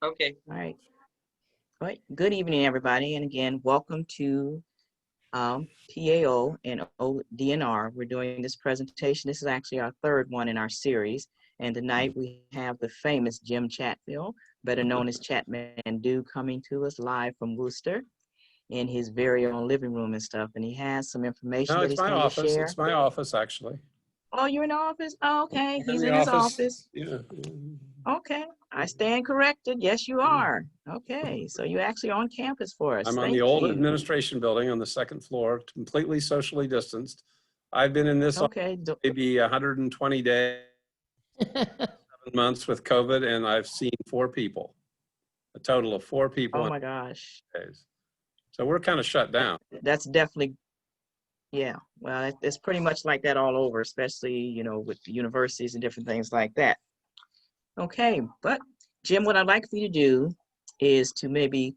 Okay. All right. All right. Good evening, everybody. And again, welcome to PAO and ODNR. We're doing this presentation. This is actually our third one in our series. And tonight we have the famous Jim Chatfield, better known as Chatman Do, coming to us live from Worcester in his very own living room and stuff. And he has some information No, that it's he's my going to office. share. It's my office, actually. Oh, you're in the office? Oh, okay. I'm He's in in the his office. office. Yeah. Okay. I stand corrected. Yes, you are. Okay. So you're actually on campus for us. I'm on Thank the old you. administration building on the second floor, completely socially distanced. I've been in this Okay. maybe 120 days, 7 months with COVID, and I've seen 4 people, a total of 4 people Oh in my gosh. days. So we're kind of shut down. That's definitely, yeah. Well, it's pretty much like that all over, especially, with the universities and different things like that. Okay. But Jim, what I'd like for you to do is to maybe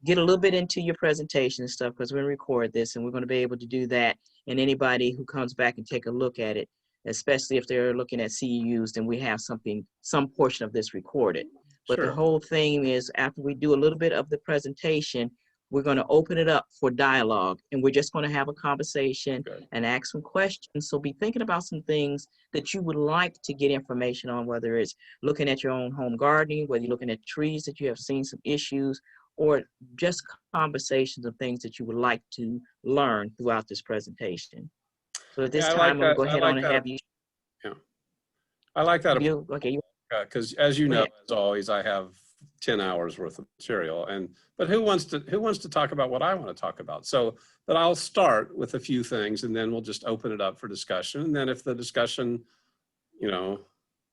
get a little bit into your presentation and stuff, because we're going to record this and we're going to be able to do that. And anybody who comes back and take a look at it, especially if they're looking at CEUs, then we have some portion of this recorded. But the Sure. whole thing is, after we do a little bit of the presentation, we're going to open it up for dialogue, and we're just going to have a conversation and ask some questions. So be thinking about some things that you would like to get information on, whether it's looking at your own home gardening, whether you're looking at trees that you have seen some issues, or just conversations of things that you would like to learn throughout this presentation. So at this Yeah, I time, like I'm going to that. go I ahead on like and that. have you. Yeah. I like that. Okay. Because as you Go know, ahead. as always, I have 10 hours worth of material, but who wants to talk about what I want to talk about? So, but I'll start with a few things, and then we'll just open it up for discussion. And then if the discussion,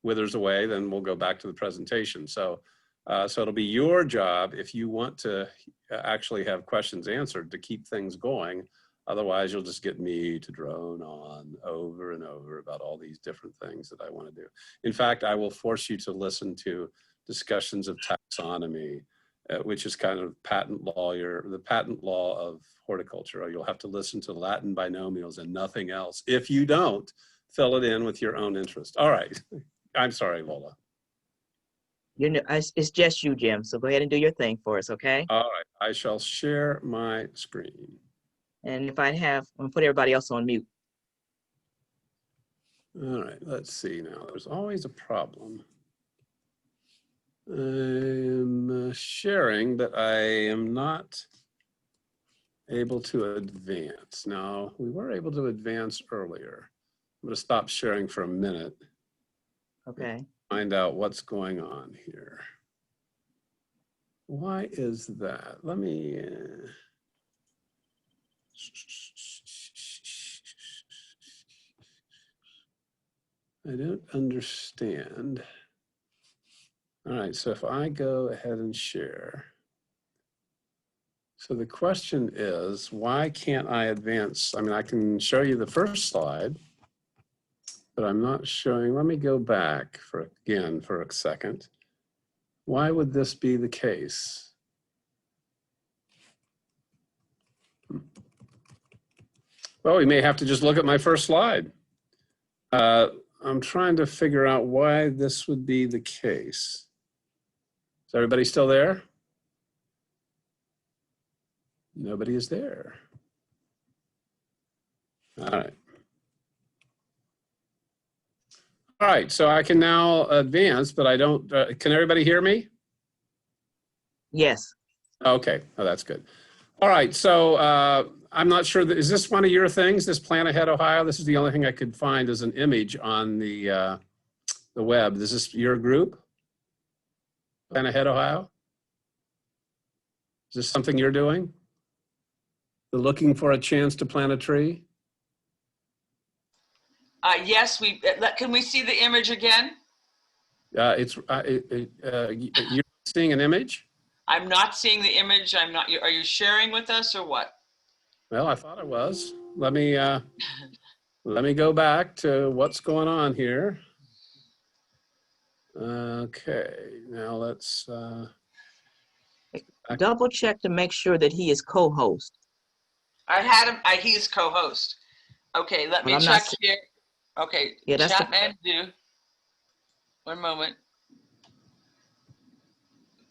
withers away, then we'll go back to the presentation. So it'll be your job, if you want to actually have questions answered, to keep things going. Otherwise, you'll just get me to drone on over and over about all these different things that I want to do. In fact, I will force you to listen to discussions of taxonomy, which is kind of the patent law of horticulture. Or you'll have to listen to Latin binomials and nothing else. If you don't, fill it in with your own interest. All right. I'm sorry, Lola. It's just you, Jim. So go ahead and do your thing for us, okay? All right. I shall share my screen. And I'm going to put everybody else on mute. All right, let's see now. There's always a problem. I'm sharing, but I am not able to advance. Now, we were able to advance earlier. I'm going to stop sharing for a minute. Okay. Find out what's going on here. Why is that? Let me... I don't understand. All right, so if I go ahead and share. So the question is, why can't I advance? I mean, I can show you the first slide, but I'm not showing. Let me go back for a second. Why would this be the case? Well, we may have to just look at my first slide. I'm trying to figure out why this would be the case. Is everybody still there? Nobody is there. All right. All right, so I can now advance, but I don't, can everybody hear me? Yes. Okay, oh, that's good. All right, so I'm not sure, is this one of your things, this Plan Ahead Ohio? This is the only thing I could find as an image on the web. Is this your group? Plan Ahead Ohio? Is this something you're doing? You're looking for a chance to plant a tree? Yes, can we see the image again? You're seeing an image? I'm not seeing the image. Are you sharing with us or what? Well, I thought I was. Let me go back to what's going on here. Okay, now let's double check to make sure that he is co-host. I had him. He's co-host. Okay, let me check here. Okay, yeah, Chatman Do. One moment.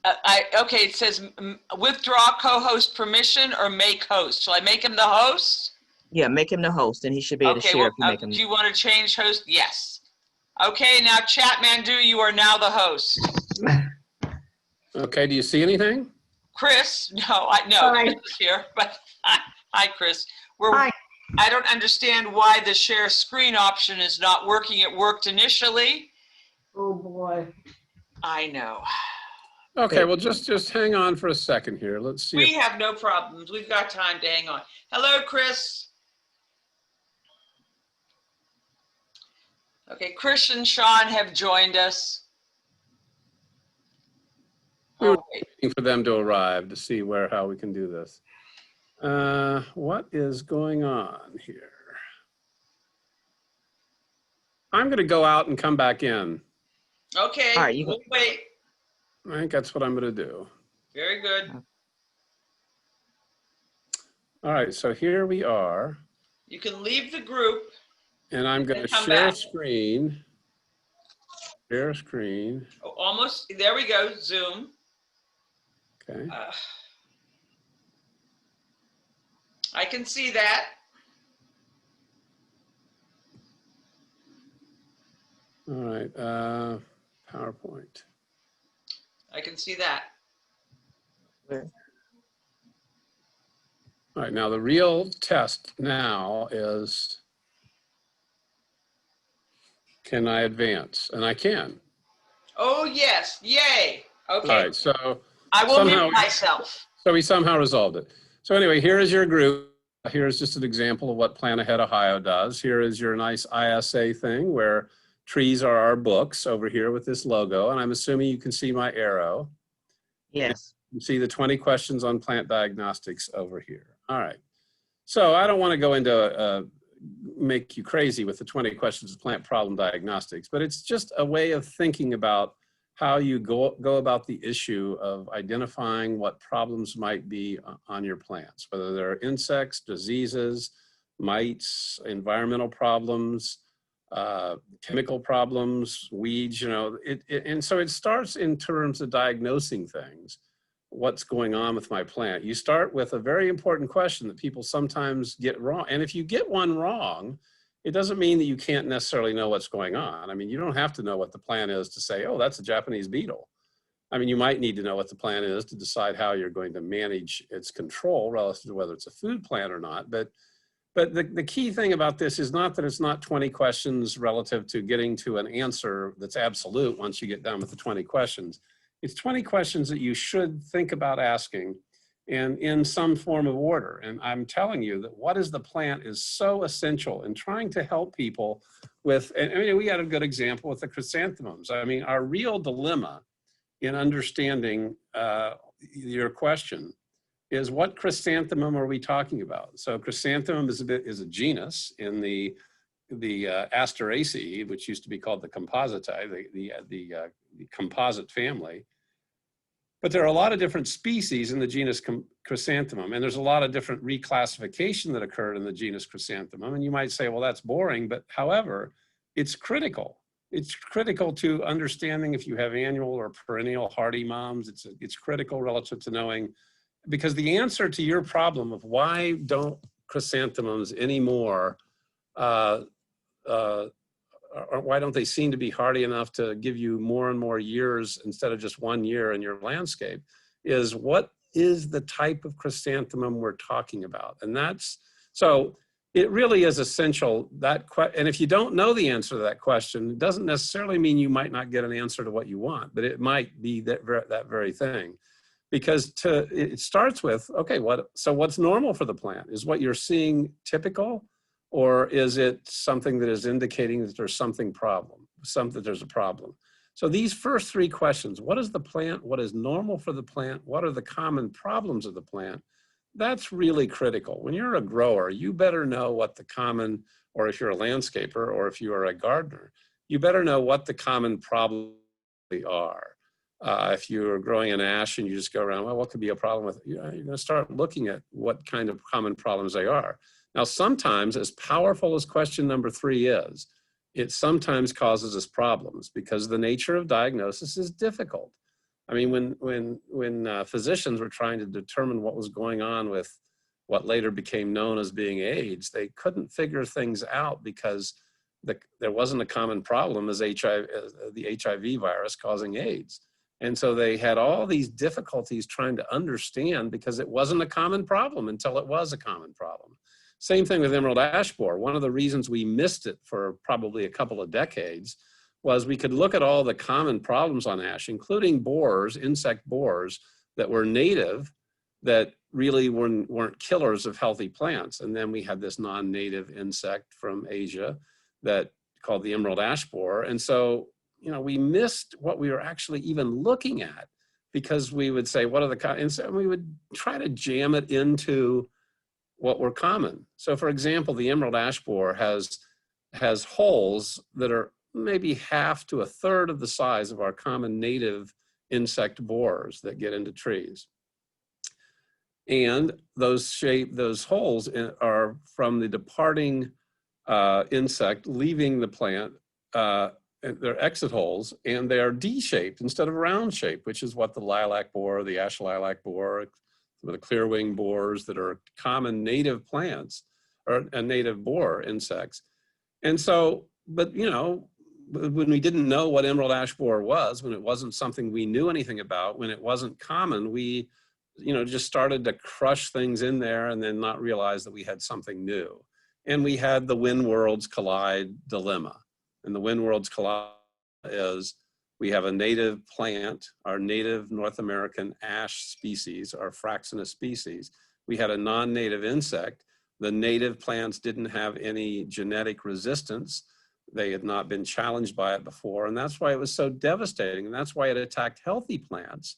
Okay, it says withdraw co-host permission or make host. Shall I make him the host? Yeah, make him the host, and he should be able to Okay, share well, if you make him. do you want to change host? Yes. Okay, now Chatmandu, you are now the host. Okay, do you see anything? Chris, no, Hi. Chris is here, but hi, Chris. Hi. I don't understand why the share screen option is not working. It worked initially. Oh, boy. I know. Okay, well, just hang on for a second here. Let's see. We have no problems. We've got time to hang on. Hello, Chris. Okay, Chris and Sean have joined us. We were Oh, wait. waiting for them to arrive to see how we can do this. What is going on here? I'm going to go out and come back in. Okay, All right, we'll wait. I think that's what I'm going to do. Very good. All right, so here we are. You can leave the group. And I'm going to come share back. screen. Share screen. Oh, almost. There we go. Zoom. Okay. I can see that. All right. PowerPoint. I can see that. All right. Now the real test now is, can I advance? And I can. Oh, yes. Yay. Okay. All right. So I will somehow- mute myself. So we somehow resolved it. So anyway, here is your group. Here's just an example of what Plan Ahead Ohio does. Here is your nice ISA thing where trees are our books over here with this logo. And I'm assuming you can see my arrow. Yes. You see the 20 questions on plant diagnostics over here. All right. So I don't want to go into make you crazy with the 20 questions of plant problem diagnostics, but it's just a way of thinking about how you go about the issue of identifying what problems might be on your plants, whether they're insects, diseases, mites, environmental problems, chemical problems, weeds, you know, and so it starts in terms of diagnosing things. What's going on with my plant? You start with a very important question that people sometimes get wrong. And if you get one wrong, it doesn't mean that you can't necessarily know what's going on. I mean, you don't have to know what the plant is to say, oh, that's a Japanese beetle. I mean, you might need to know what the plant is to decide how you're going to manage its control relative to whether it's a food plant or not. But the key thing about this is not that it's not 20 questions relative to getting to an answer that's absolute once you get done with the 20 questions. It's 20 questions that you should think about asking and in some form of order. And I'm telling you that what is the plant is so essential in trying to help people with, and I mean, we had a good example with the chrysanthemums. I mean, our real dilemma in understanding your question is what chrysanthemum are we talking about? So chrysanthemum is a genus in the Asteraceae, which used to be called the Compositae, the composite family. But there are a lot of different species in the genus Chrysanthemum, and there's a lot of different reclassification that occurred in the genus Chrysanthemum. And you might say, well, that's boring, but however, it's critical. It's critical to understanding if you have annual or perennial hardy moms. It's critical relative to knowing, because the answer to your problem of why don't chrysanthemums anymore or why don't they seem to be hardy enough to give you more and more years instead of just 1 year in your landscape is what is the type of chrysanthemum we're talking about? And that's, so it really is essential and if you don't know the answer to that question, it doesn't necessarily mean you might not get an answer to what you want, but it might be that very thing. Because it starts with, okay, so what's normal for the plant? Is what you're seeing typical? Or is it something that is indicating that there's there's a problem? So these first three questions, what is the plant? What is normal for the plant? What are the common problems of the plant? That's really critical. When you're a grower, you better know what the common, or if you're a landscaper, or if you are a gardener, you better know what the common problems are. If you're growing an ash and you just go around, well, what could be a problem with it? You're going to start looking at what kind of common problems they are. Now, sometimes, as powerful as question number 3 is, it sometimes causes us problems because the nature of diagnosis is difficult. I mean, when physicians were trying to determine what was going on with what later became known as being AIDS, they couldn't figure things out because there wasn't a common problem as the HIV virus causing AIDS. And so they had all these difficulties trying to understand because it wasn't a common problem until it was a common problem. Same thing with emerald ash borer. One of the reasons we missed it for probably a couple of decades was we could look at all the common problems on ash, including borers, insect borers that were native that really weren't killers of healthy plants. And then we had this non-native insect from Asia that called the emerald ash borer. And so, you know, we missed what we were actually even looking at because we would say, what are the, and so we would try to jam it into what were common. So for example, the emerald ash borer has holes that are maybe half to a third of the size of our common native insect borers that get into trees. And those holes are from the departing insect leaving the plant. They're exit holes, and they are D-shaped instead of round shaped, which is what the lilac borer, the ash lilac borer, some of the clearwing borers that are common native plants or native borer insects. And so, but you know, when we didn't know what emerald ash borer was, when it wasn't something we knew anything about, when it wasn't common, we, you know, just started to crush things in there and then not realize that we had something new. And we had the when worlds collide dilemma. And the when worlds collide is we have a native plant, our native North American ash species, our Fraxinus species. We had a non-native insect. The native plants didn't have any genetic resistance. They had not been challenged by it before. And that's why it was so devastating. And that's why it attacked healthy plants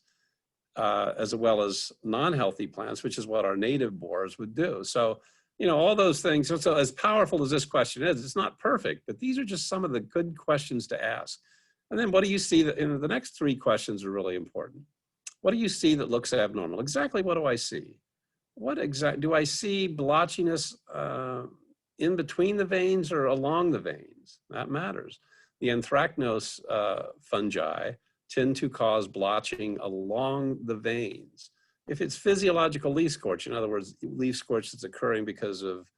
as well as non-healthy plants, which is what our native borers would do. So, you know, all those things. So as powerful as this question is, it's not perfect, but these are just some of the good questions to ask. And then what do you see that in the next three questions are really important. What do you see that looks abnormal? Exactly what do I see? What exactly, do I see blotchiness in between the veins or along the veins? That matters. The anthracnose fungi tend to cause blotching along the veins. If it's physiological leaf scorch, in other words, leaf scorch that's occurring because of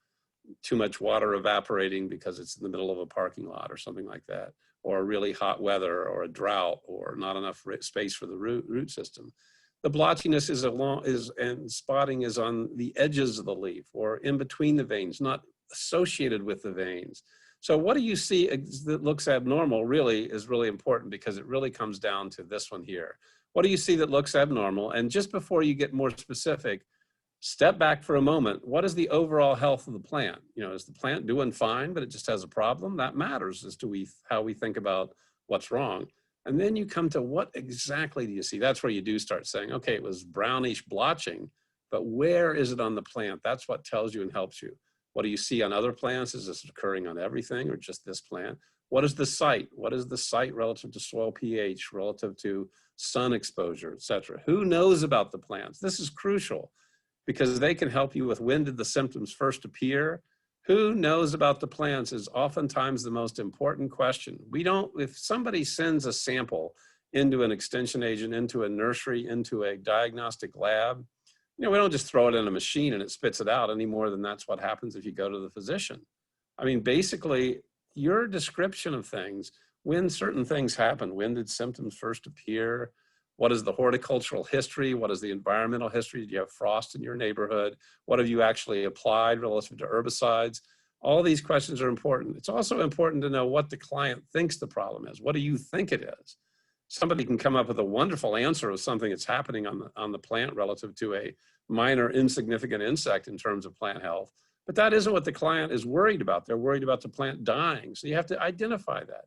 too much water evaporating because it's in the middle of a parking lot or something like that, or really hot weather or a drought or not enough space for the root system. The blotchiness and spotting is on the edges of the leaf or in between the veins, not associated with the veins. So what do you see that looks abnormal really is really important because it really comes down to this one here. What do you see that looks abnormal? And just before you get more specific, step back for a moment. What is the overall health of the plant? You know, is the plant doing fine, but it just has a problem? That matters as to how we think about what's wrong. And then you come to what exactly do you see? That's where you do start saying, okay, it was brownish blotching, but where is it on the plant? That's what tells you and helps you. What do you see on other plants? Is this occurring on everything or just this plant? What is the site? What is the site relative to soil pH, relative to sun exposure, et cetera? Who knows about the plants? This is crucial because they can help you with when did the symptoms first appear. Who knows about the plants is oftentimes the most important question. If somebody sends a sample into an extension agent, into a nursery, into a diagnostic lab, you know, we don't just throw it in a machine and it spits it out any more than that's what happens if you go to the physician. I mean, basically, your description of things, when certain things happen, when did symptoms first appear? What is the horticultural history? What is the environmental history? Did you have frost in your neighborhood? What have you actually applied relative to herbicides? All these questions are important. It's also important to know what the client thinks the problem is. What do you think it is? Somebody can come up with a wonderful answer of something that's happening on the plant relative to a minor insignificant insect in terms of plant health, but that isn't what the client is worried about. They're worried about the plant dying. So you have to identify that.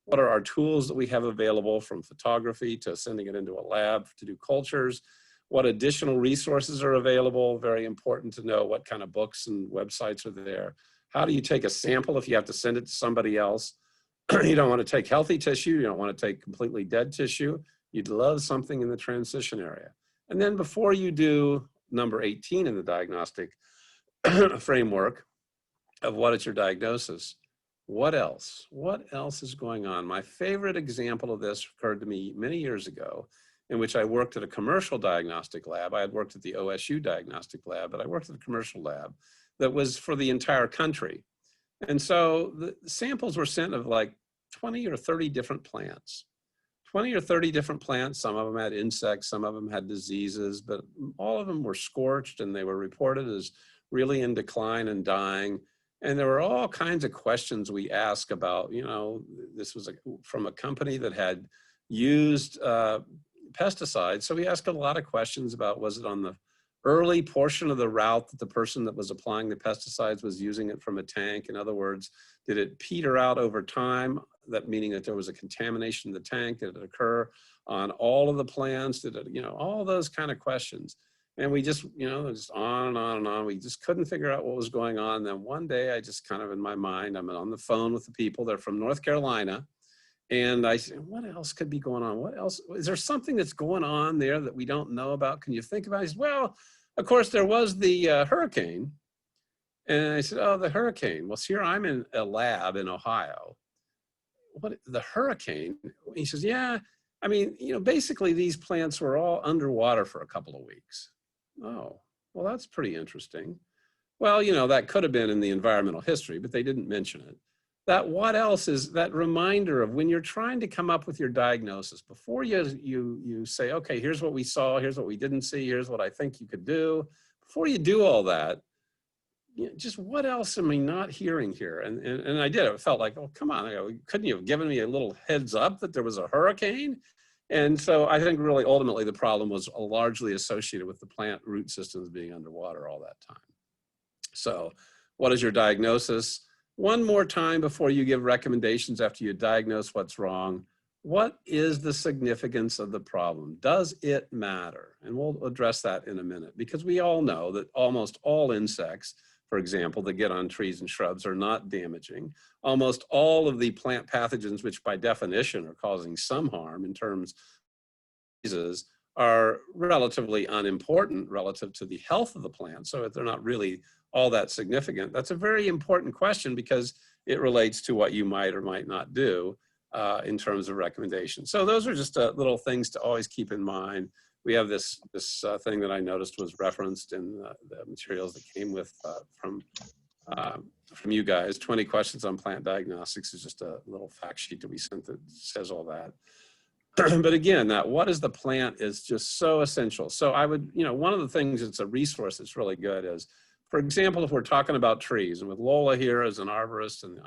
What are our tools that we have available, from photography to sending it into a lab to do cultures? What additional resources are available? Very important to know what kind of books and websites are there. How do you take a sample if you have to send it to somebody else? You don't want to take healthy tissue. You don't want to take completely dead tissue. You'd love something in the transition area. And then before you do number 18 in the diagnostic framework of what is your diagnosis, what else? What else is going on? My favorite example of this occurred to me many years ago in which I worked at a commercial diagnostic lab. I had worked at the OSU diagnostic lab, but I worked at a commercial lab that was for the entire country. And so the samples were sent of like 20 or 30 different plants. 20 or 30 different plants. Some of them had insects, some of them had diseases, but all of them were scorched and they were reported as really in decline and dying. And there were all kinds of questions we asked about, you know, this was from a company that had used pesticides. So we asked a lot of questions about, was it on the early portion of the route that the person that was applying the pesticides was using it from a tank? In other words, did it peter out over time? That meaning that there was a contamination in the tank. Did it occur on all of the plants? Did it, you know, all those kind of questions. And we just, you know, just on and on and on. We just couldn't figure out what was going on. Then one day I just kind of in my mind, I'm on the phone with the people. They're from North Carolina. And I said, what else could be going on? What else? Is there something that's going on there that we don't know about? Can you think about it? He said, well, of course, there was the hurricane. And I said, oh, the hurricane. Well, here I'm in a lab in Ohio. What, the hurricane? He says, yeah, I mean, you know, basically these plants were all underwater for a couple of weeks. Oh, well, that's pretty interesting. Well, you know, that could have been in the environmental history, but they didn't mention it. That what else is that reminder of when you're trying to come up with your diagnosis, before you say, okay, here's what we saw, here's what we didn't see, here's what I think you could do. Before you do all that, you know, just what else am I not hearing here? And I did. It felt like, oh, come on, couldn't you have given me a little heads up that there was a hurricane? And so I think really ultimately the problem was largely associated with the plant root systems being underwater all that time. So what is your diagnosis? One more time before you give recommendations after you diagnose what's wrong. What is the significance of the problem? Does it matter? And we'll address that in a minute, because we all know that almost all insects, for example, that get on trees and shrubs are not damaging. Almost all of the plant pathogens, which by definition are causing some harm in terms of diseases, are relatively unimportant relative to the health of the plant. So they're not really all that significant. That's a very important question because it relates to what you might or might not do in terms of recommendations. So those are just little things to always keep in mind. We have this thing that I noticed was referenced in the materials that came with from you guys. 20 questions on plant diagnostics is just a little fact sheet that we sent that says all that. But again, that what is the plant is just so essential. So I would, you know, one of the things that's a resource that's really good is, for example, if we're talking about trees, and with Lola here as an arborist and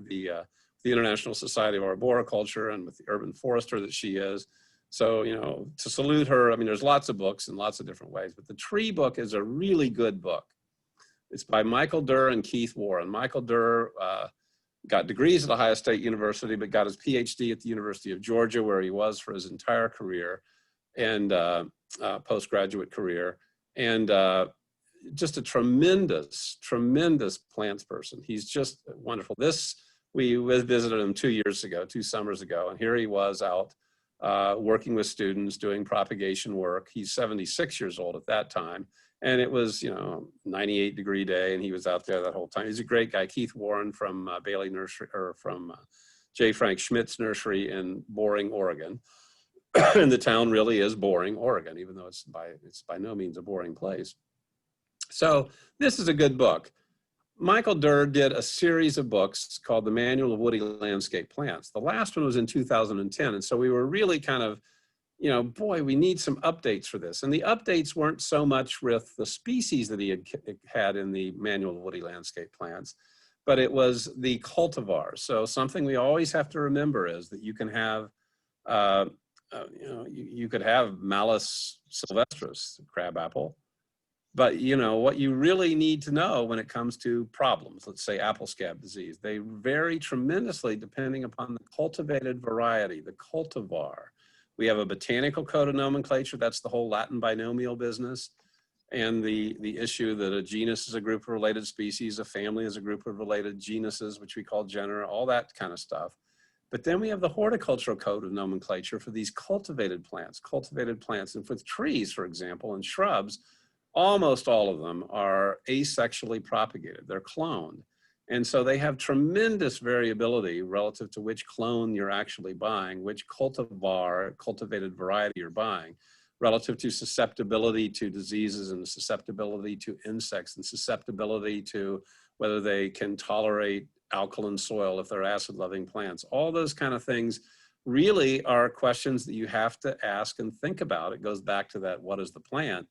the International Society of Arboriculture and with the urban forester that she is. So, you know, to salute her, I mean, there's lots of books in lots of different ways, but the tree book is a really good book. It's by Michael Durr and Keith Warren. Michael Durr got degrees at Ohio State University, but got his PhD at the University of Georgia, where he was for his entire career and postgraduate career. And just a tremendous, tremendous plants person. He's just wonderful. We visited him 2 years ago, 2 summers ago, and here he was out working with students, doing propagation work. He's 76 years old at that time. And it was, you know, 98-degree day, and he was out there that whole time. He's a great guy. Keith Warren from Bailey Nursery, or from J. Frank Schmidt's nursery in Boring, Oregon. And the town really is Boring, Oregon, even though it's by no means a boring place. So this is a good book. Michael Durr did a series of books called The Manual of Woody Landscape Plants. The last one was in 2010. And so we were really kind of, you know, boy, we need some updates for this. And the updates weren't so much with the species that he had in the Manual of Woody Landscape Plants, but it was the cultivars. So something we always have to remember is that you can have, you know, you could have Malus sylvestris, crabapple, but you know, what you really need to know when it comes to problems, let's say apple scab disease, they vary tremendously depending upon the cultivated variety, the cultivar. We have a botanical code of nomenclature, that's the whole Latin binomial business, and the issue that a genus is a group of related species, a family is a group of related genuses, which we call genera, all that kind of stuff. But then we have the horticultural code of nomenclature for these cultivated plants. And with trees, for example, and shrubs, almost all of them are asexually propagated, they're cloned. And so they have tremendous variability relative to which clone you're actually buying, which cultivar, cultivated variety you're buying, relative to susceptibility to diseases and susceptibility to insects and susceptibility to whether they can tolerate alkaline soil if they're acid-loving plants. All those kind of things really are questions that you have to ask and think about. It goes back to that, what is the plant?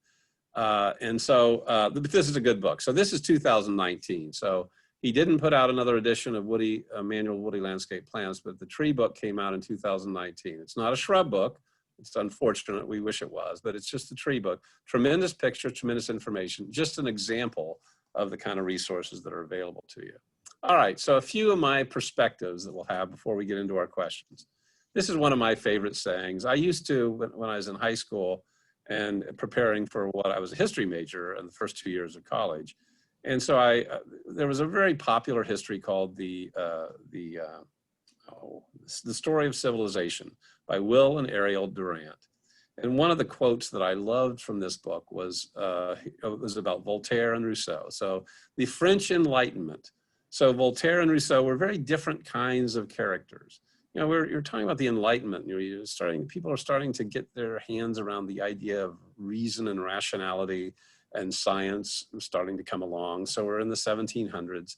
But this is a good book. So this is 2019. So he didn't put out another edition of Manual Woody Landscape Plants, but the tree book came out in 2019. It's not a shrub book. It's unfortunate, we wish it was, but it's just a tree book. Tremendous picture, tremendous information, just an example of the kind of resources that are available to you. All right, so a few of my perspectives that we'll have before we get into our questions. This is one of my favorite sayings. I used to, when I was in high school and preparing for what I was a history major in the first 2 years of college. And so there was a very popular history called the Story of Civilization by Will and Ariel Durant. And one of the quotes that I loved from this book was about Voltaire and Rousseau. So the French Enlightenment. So Voltaire and Rousseau were very different kinds of characters. You know, you're talking about the Enlightenment. People are starting to get their hands around the idea of reason and rationality, and science starting to come along. So we're in the 1700s.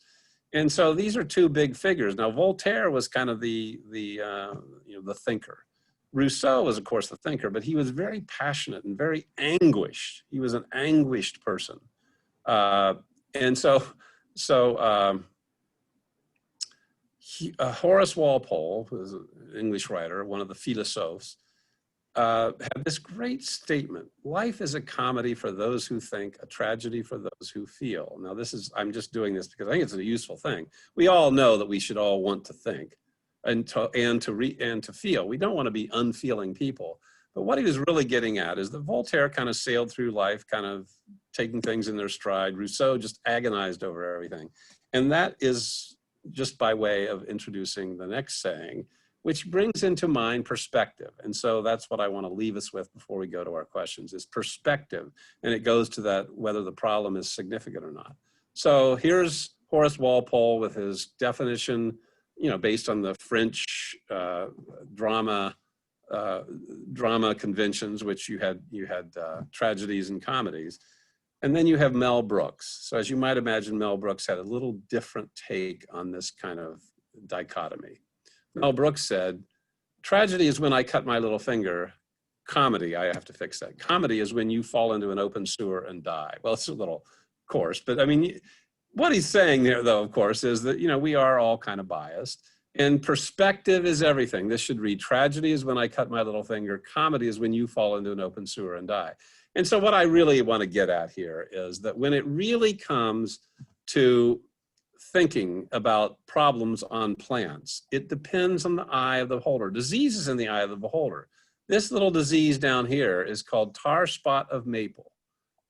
And so these are two big figures. Now, Voltaire was kind of the thinker. Rousseau was, of course, the thinker, but he was very passionate and very anguished. He was an anguished person. Horace Walpole, who was an English writer, one of the philosophes, had this great statement: life is a comedy for those who think, a tragedy for those who feel. Now I'm just doing this because I think it's a useful thing. We all know that we should all want to think and to feel. We don't want to be unfeeling people. But what he was really getting at is that Voltaire kind of sailed through life, kind of taking things in their stride. Rousseau just agonized over everything. And that is just by way of introducing the next saying, which brings into mind perspective. And so that's what I want to leave us with before we go to our questions, is perspective. And it goes to that, whether the problem is significant or not. So here's Horace Walpole with his definition, based on the French drama conventions, which you had tragedies and comedies. And then you have Mel Brooks. So as you might imagine, Mel Brooks had a little different take on this kind of dichotomy. Mel Brooks said, tragedy is when I cut my little finger. Comedy, I have to fix that. Comedy is when you fall into an open sewer and die. Well, it's a little coarse, but I mean, what he's saying there, though, of course, is that, we are all kind of biased. And perspective is everything. This should read, tragedy is when I cut my little finger. Comedy is when you fall into an open sewer and die. And so what I really want to get at here is that when it really comes to thinking about problems on plants, it depends on the eye of the beholder. Disease is in the eye of the beholder. This little disease down here is called tar spot of maple.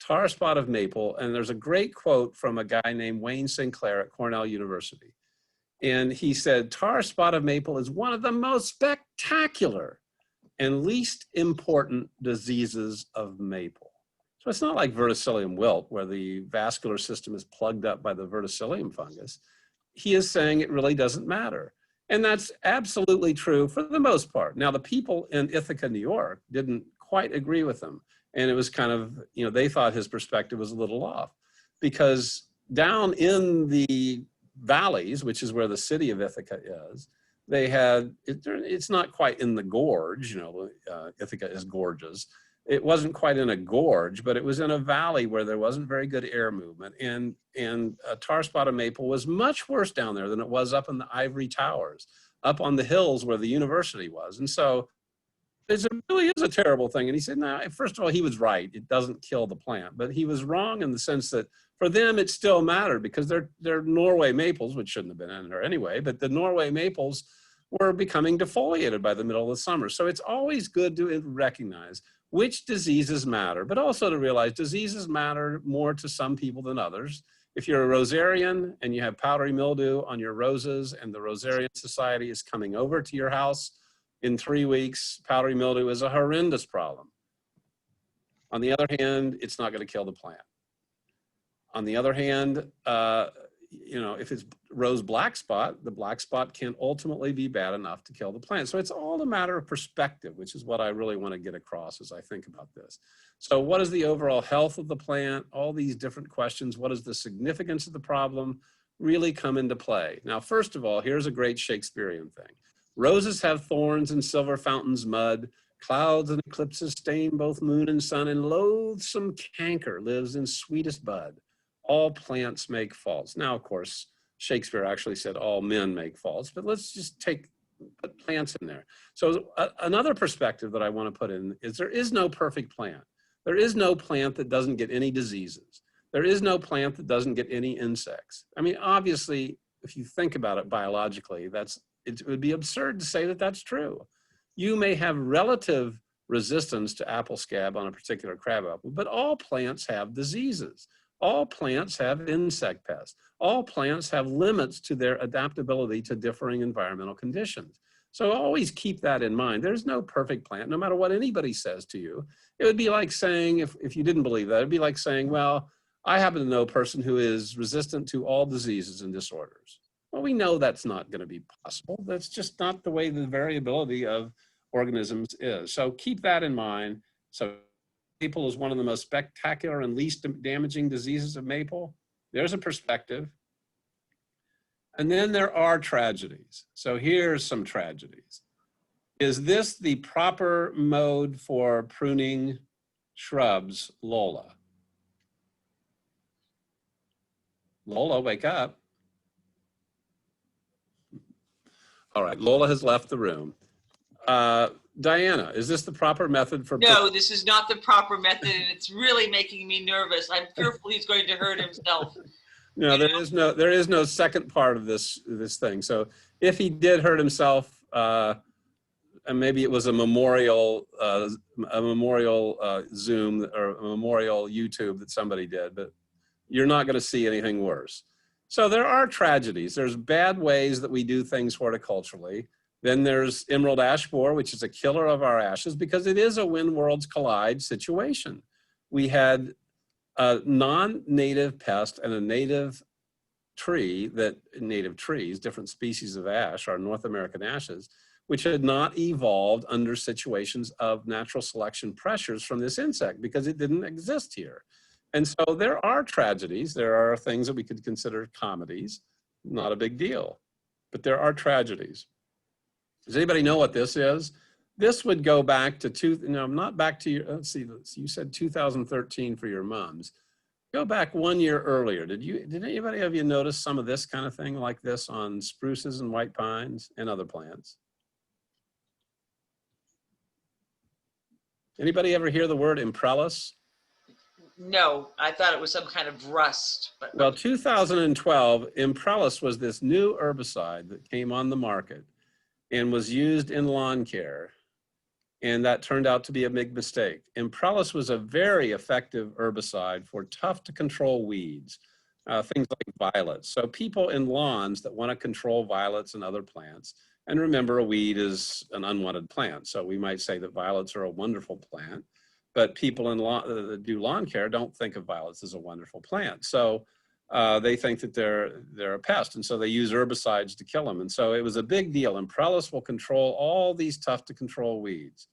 Tar spot of maple, and there's a great quote from a guy named Wayne Sinclair at Cornell University. And he said, tar spot of maple is one of the most spectacular and least important diseases of maple. So it's not like verticillium wilt, where the vascular system is plugged up by the verticillium fungus. He is saying it really doesn't matter. And that's absolutely true for the most part. Now, the people in Ithaca, New York, didn't quite agree with him. And it was kind of, they thought his perspective was a little off, because down in the valleys, which is where the city of Ithaca is, they had, it's not quite in the gorge, Ithaca is gorges. It wasn't quite in a gorge, but it was in a valley where there wasn't very good air movement. And tar spot of maple was much worse down there than it was up in the ivory towers, up on the hills where the university was. And so it really is a terrible thing. And he said, no, first of all, he was right. It doesn't kill the plant, but he was wrong in the sense that for them, it still mattered, because they're Norway maples, which shouldn't have been in there anyway, but the Norway maples were becoming defoliated by the middle of the summer. So it's always good to recognize which diseases matter, but also to realize diseases matter more to some people than others. If you're a rosarian and you have powdery mildew on your roses and the Rosarian Society is coming over to your house in 3 weeks, powdery mildew is a horrendous problem. On the other hand, it's not going to kill the plant. On the other hand, you know, if it's rose black spot, the black spot can ultimately be bad enough to kill the plant. So it's all a matter of perspective, which is what I really want to get across as I think about this. So what is the overall health of the plant? All these different questions. What is the significance of the problem really come into play? Now, first of all, here's a great Shakespearean thing. Roses have thorns and silver fountains mud. Clouds and eclipses stain both moon and sun, and loathsome canker lives in sweetest bud. All plants make faults. Now, of course, Shakespeare actually said all men make faults, but let's just put plants in there. So another perspective that I want to put in is there is no perfect plant. There is no plant that doesn't get any diseases. There is no plant that doesn't get any insects. I mean, obviously, if you think about it biologically, it would be absurd to say that that's true. You may have relative resistance to apple scab on a particular crabapple, but all plants have diseases. All plants have insect pests. All plants have limits to their adaptability to differing environmental conditions. So always keep that in mind. There's no perfect plant, no matter what anybody says to you. It would be like saying, if you didn't believe that, it'd be like saying, well, I happen to know a person who is resistant to all diseases and disorders. Well, we know that's not going to be possible. That's just not the way the variability of organisms is. So keep that in mind. So maple is one of the most spectacular and least damaging diseases of maple. There's a perspective. And then there are tragedies. So here's some tragedies. Is this the proper mode for pruning shrubs, Lola? Lola, wake up. All right, Lola has left the room. Diana, is this the proper method for? No, this is not the proper method, and it's really making me nervous. I'm fearful he's going to hurt himself. No, there is no second part of this thing. So if he did hurt himself, and maybe it was a memorial Zoom or a memorial YouTube that somebody did, but you're not going to see anything worse. So there are tragedies. There's bad ways that we do things horticulturally. Then there's emerald ash borer, which is a killer of our ashes because it is a when worlds collide situation. We had a non-native pest and a native tree native trees, different species of ash, our North American ashes, which had not evolved under situations of natural selection pressures from this insect because it didn't exist here. And so there are tragedies. There are things that we could consider comedies, not a big deal, but there are tragedies. Does anybody know what this is? This would go back to not back to your, let's see, you said 2013 for your mums. Go back 1 year earlier. Did anybody of you notice some of this kind of thing like this on spruces and white pines and other plants? Anybody ever hear the word imprellus? No, I thought it was some kind of rust. But Well, 2012, imprellus was this new herbicide that came on the market and was used in lawn care. And that turned out to be a big mistake. Imprellus was a very effective herbicide for tough to control weeds, things like violets. So people in lawns that want to control violets and other plants, and remember a weed is an unwanted plant. So we might say that violets are a wonderful plant, but people in that do lawn care don't think of violets as a wonderful plant. So they think that they're a pest, and so they use herbicides to kill them. And so it was a big deal. Imprellus will control all these tough to control weeds.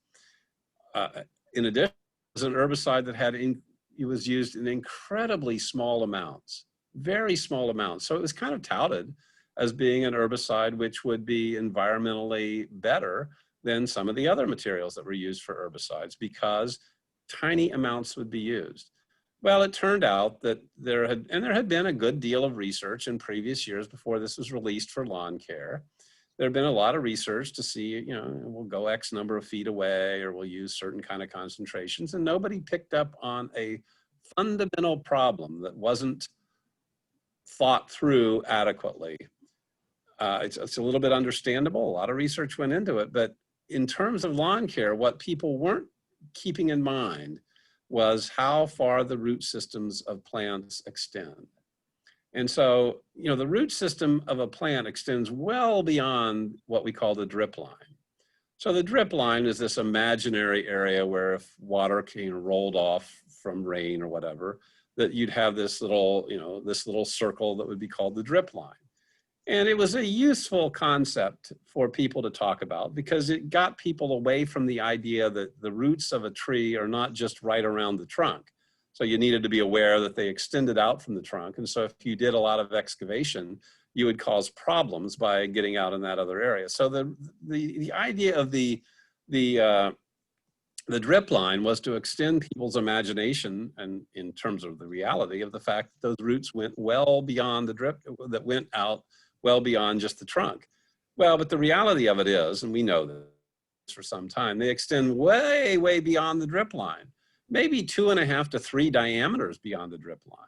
In addition, it was an herbicide that it was used in incredibly small amounts, very small amounts. So it was kind of touted as being an herbicide which would be environmentally better than some of the other materials that were used for herbicides because tiny amounts would be used. Well, it turned out that there had been a good deal of research in previous years before this was released for lawn care. There had been a lot of research to see, we'll go X number of feet away or we'll use certain kind of concentrations, and nobody picked up on a fundamental problem that wasn't thought through adequately. It's a little bit understandable. A lot of research went into it, but in terms of lawn care, what people weren't keeping in mind was how far the root systems of plants extend. And so, the root system of a plant extends well beyond what we call the drip line. So the drip line is this imaginary area where if water came rolled off from rain or whatever, that you'd have this little, this little circle that would be called the drip line. And it was a useful concept for people to talk about because it got people away from the idea that the roots of a tree are not just right around the trunk. So you needed to be aware that they extended out from the trunk. And so if you did a lot of excavation, you would cause problems by getting out in that other area. So the idea of the drip line was to extend people's imagination and in terms of the reality of the fact that those roots went well beyond the drip, that went out well beyond just the trunk. Well, but the reality of it is, and we know this for some time, they extend way, way beyond the drip line, maybe 2.5 to 3 diameters beyond the drip line.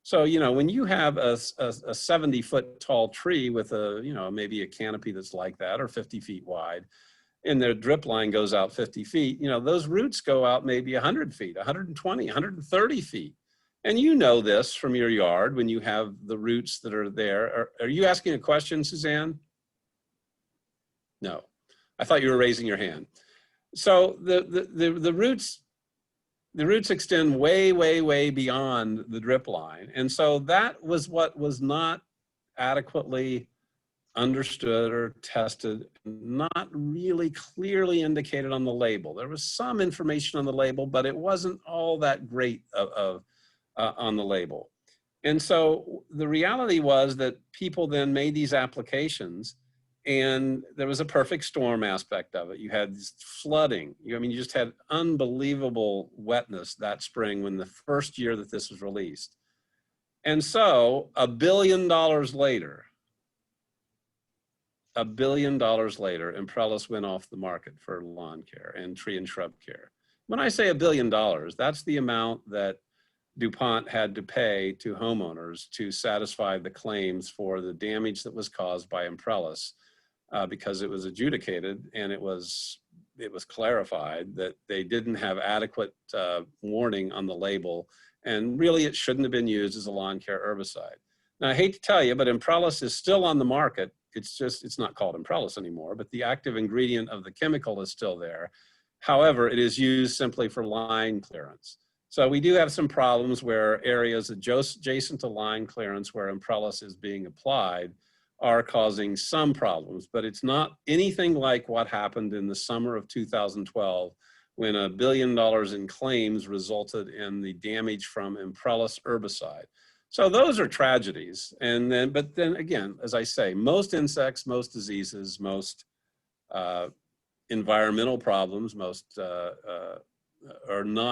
So, when you have a 70-foot tall tree with maybe a canopy that's like that or 50 feet wide, and their drip line goes out 50 feet, those roots go out maybe 100 feet, 120, 130 feet. And you know this from your yard when you have the roots that are there. Are you asking a question, Suzanne? No, I thought you were raising your hand. So the roots extend way, way, way beyond the drip line. And so that was what was not adequately understood or tested, not really clearly indicated on the label. There was some information on the label, but it wasn't all that great on the label. And so the reality was that people then made these applications and there was a perfect storm aspect of it. You had this flooding. You just had unbelievable wetness that spring when the first year that this was released. And so $1 billion later, $1 billion later, Imprellis went off the market for lawn care and tree and shrub care. When I say $1 billion, that's the amount that DuPont had to pay to homeowners to satisfy the claims for the damage that was caused by Imprellis because it was adjudicated and it was clarified that they didn't have adequate warning on the label, and really it shouldn't have been used as a lawn care herbicide. Now I hate to tell you, but Imprellis is still on the market. It's not called Imprellis anymore, but the active ingredient of the chemical is still there. However, it is used simply for line clearance. So we do have some problems where areas adjacent to line clearance where Imprellis is being applied are causing some problems, but it's not anything like what happened in the summer of 2012 when $1 billion in claims resulted in the damage from Imprellis herbicide. So those are tragedies. But then again, as I say, most insects, most diseases, most environmental problems, most aren't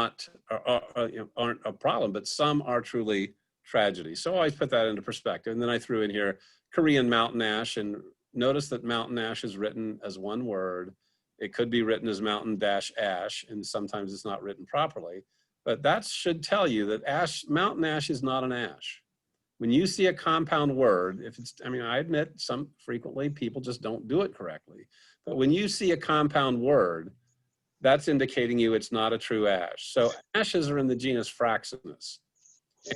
a problem, but some are truly tragedies. So I always put that into perspective. And then I threw in here Korean mountain ash, and notice that mountain ash is written as one word. It could be written as mountain-ash, and sometimes it's not written properly. But that should tell you that mountain ash is not an ash. When you see a compound word, I admit frequently people just don't do it correctly. But when you see a compound word, that's indicating it's not a true ash. So ashes are in the genus Fraxinus.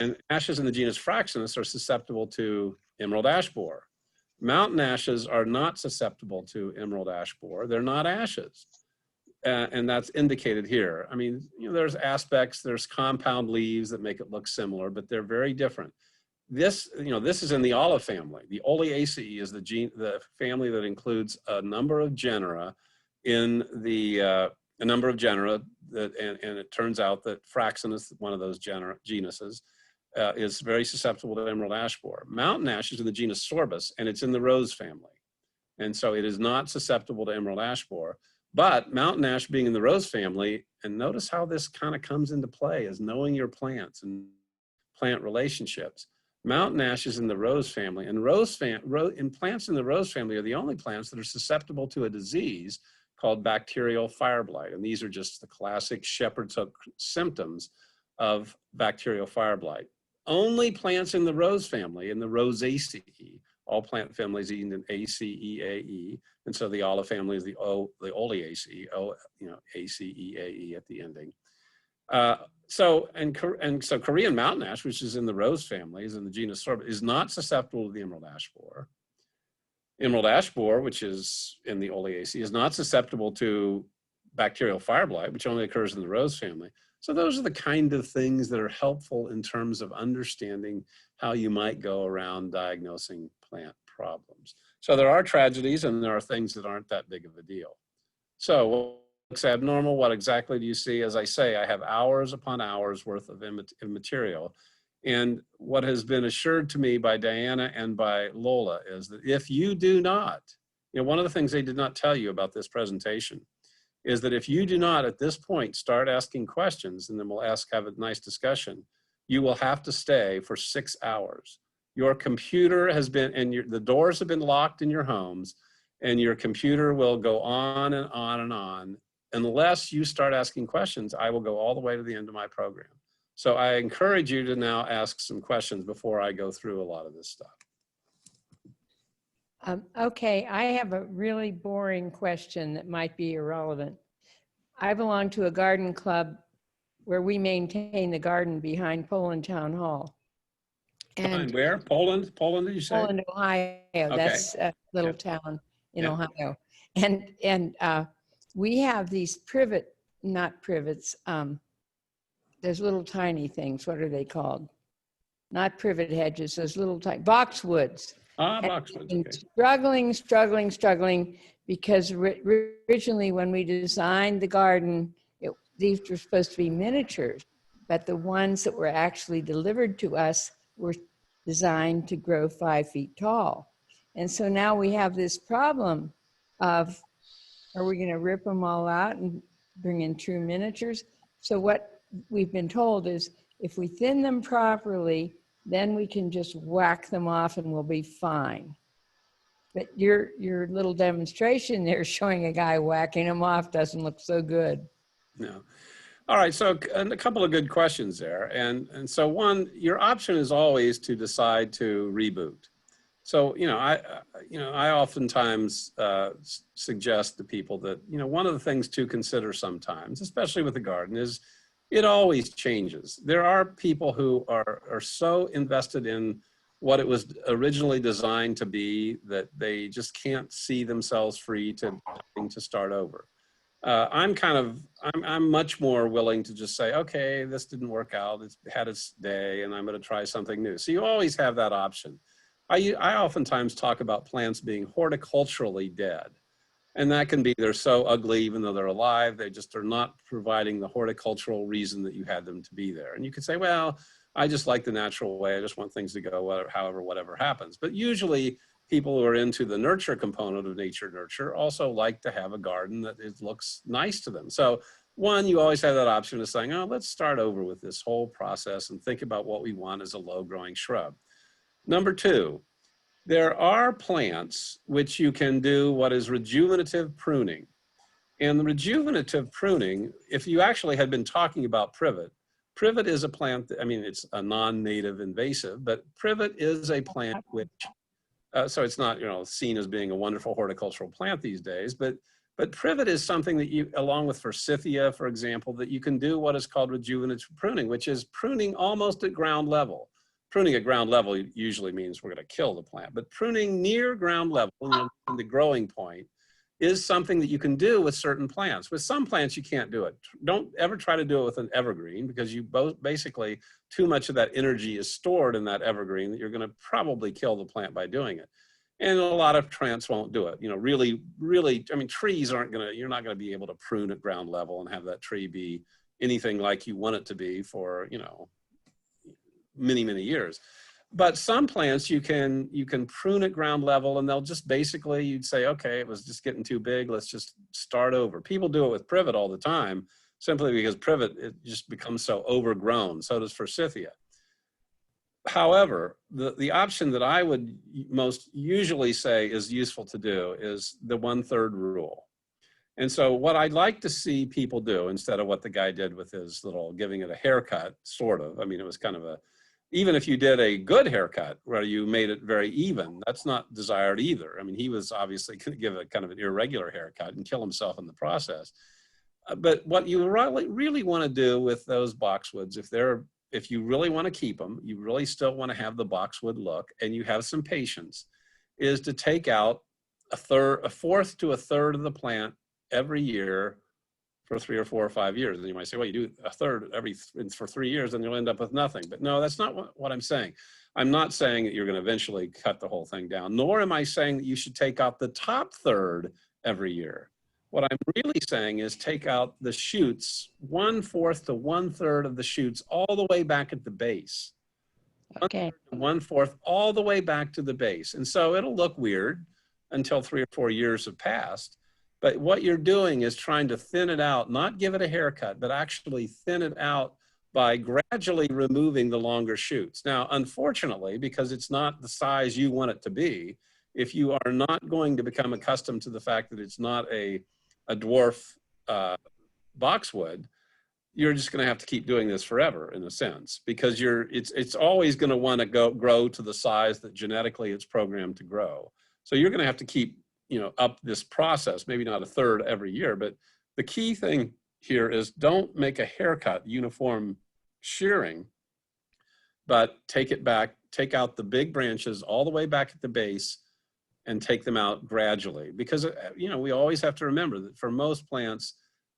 And ashes in the genus Fraxinus are susceptible to emerald ash borer. Mountain ashes are not susceptible to emerald ash borer. They're not ashes. And that's indicated here. There's aspects, there's compound leaves that make it look similar, but they're very different. This is in the olive family. The Oleaceae is the family that includes a number of genera and it turns out that Fraxinus, one of those genuses, is very susceptible to emerald ash borer. Mountain ash is in the genus Sorbus, and it's in the rose family. And so it is not susceptible to emerald ash borer. But mountain ash being in the rose family, and notice how this kind of comes into play as knowing your plants and plant relationships. Mountain ash is in the rose family, and plants in the rose family are the only plants that are susceptible to a disease called bacterial fire blight. And these are just the classic shepherd's hook symptoms of bacterial fire blight. Only plants in the rose family, in the Rosaceae, all plant families end in ACEAE, and so the olive family is the Oleaceae, ACEAE at the ending. So Korean mountain ash, which is in the rose family, is in the genus Sorbus, is not susceptible to the emerald ash borer. Emerald ash borer, which is in the Oleaceae, is not susceptible to bacterial fire blight, which only occurs in the rose family. So those are the kind of things that are helpful in terms of understanding how you might go around diagnosing plant problems. So there are tragedies and there are things that aren't that big of a deal. So what looks abnormal? What exactly do you see? As I say, I have hours upon hours worth of material. And what has been assured to me by Diana and by Lola is that if you do not, one of the things they did not tell you about this presentation is that if you do not at this point start asking questions, and then we'll have a nice discussion, you will have to stay for 6 hours. Your computer has been, and the doors have been locked in your homes, and your computer will go on and on and on. Unless you start asking questions, I will go all the way to the end of my program. So I encourage you to now ask some questions before I go through a lot of this stuff. Okay, I have a really boring question that might be irrelevant. I belong to a garden club where we maintain the garden behind Poland Town Hall. And where? Poland? Poland, did you say? Poland, Ohio. Okay. That's a little town in Ohio. And we have these not privets, there's little tiny things. What are they called? Not privet hedges, those little tiny boxwoods. Boxwoods, okay. Struggling, because originally when we designed the garden, these were supposed to be miniatures, but the ones that were actually delivered to us were designed to grow 5 feet tall. And so now we have this problem of, are we gonna rip them all out and bring in true miniatures? So what we've been told is if we thin them properly, then we can just whack them off and we'll be fine. But your little demonstration there showing a guy whacking them off doesn't look so good. No. All right, so a couple of good questions there. And so one, your option is always to decide to reboot. So, I oftentimes suggest to people that, one of the things to consider sometimes, especially with the garden, is it always changes. There are people who are so invested in what it was originally designed to be that they just can't see themselves free to start over. I'm much more willing to just say, okay, this didn't work out. It's had its day and I'm going to try something new. So you always have that option. I oftentimes talk about plants being horticulturally dead. And that can be they're so ugly, even though they're alive, they just are not providing the horticultural reason that you had them to be there. And you could say, well, I just like the natural way. I just want things to go whatever happens. But usually people who are into the nurture component of nature nurture also like to have a garden that it looks nice to them. So one, you always have that option of saying, oh, let's start over with this whole process and think about what we want as a low growing shrub. Number two, there are plants which you can do what is rejuvenative pruning. And the rejuvenative pruning, if you actually had been talking about privet is a plant, it's a non-native invasive, but privet is a plant which, so it's not, seen as being a wonderful horticultural plant these days, but privet is something that you, along with forsythia, for example, that you can do what is called rejuvenative pruning, which is pruning almost at ground level. Pruning at ground level usually means we're going to kill the plant, but pruning near ground level, in the growing point, is something that you can do with certain plants. With some plants, you can't do it. Don't ever try to do it with an evergreen because basically too much of that energy is stored in that evergreen that you're going to probably kill the plant by doing it. And a lot of plants won't do it. Really, trees aren't going to, you're not going to be able to prune at ground level and have that tree be anything like you want it to be for, many, many years. But some plants you can prune at ground level and they'll just basically, you'd say, okay, it was just getting too big. Let's just start over. People do it with privet all the time, simply because privet, it just becomes so overgrown. So does forsythia. However, the option that I would most usually say is useful to do is the 1/3 rule. And so what I'd like to see people do, instead of what the guy did with his little giving it a haircut, sort of, it was kind of even if you did a good haircut where you made it very even, that's not desired either. He was obviously going to give a kind of an irregular haircut and kill himself in the process. But what you really want to do with those boxwoods, if you really want to keep them, you really still want to have the boxwood look and you have some patience, is to take out a fourth to a third of the plant every year for 3 or 4 or 5 years. And you might say, well, you do a third for 3 years and you'll end up with nothing. But no, that's not what I'm saying. I'm not saying that you're going to eventually cut the whole thing down, nor am I saying that you should take out the top third every year. What I'm really saying is take out the shoots, 1/4 to 1/3 of the shoots all the way back at the base. Okay. 1/4 all the way back to the base. And so it'll look weird until 3 or 4 years have passed. But what you're doing is trying to thin it out, not give it a haircut, but actually thin it out by gradually removing the longer shoots. Now, unfortunately, because it's not the size you want it to be, if you are not going to become accustomed to the fact that it's not a dwarf boxwood, you're just going to have to keep doing this forever, in a sense, because it's always going to want to grow to the size that genetically it's programmed to grow. So you're going to have to keep, up this process, maybe not a third every year, but the key thing here is don't make a haircut, uniform shearing, but take it back, take out the big branches all the way back at the base and take them out gradually. Because, we always have to remember that for most plants,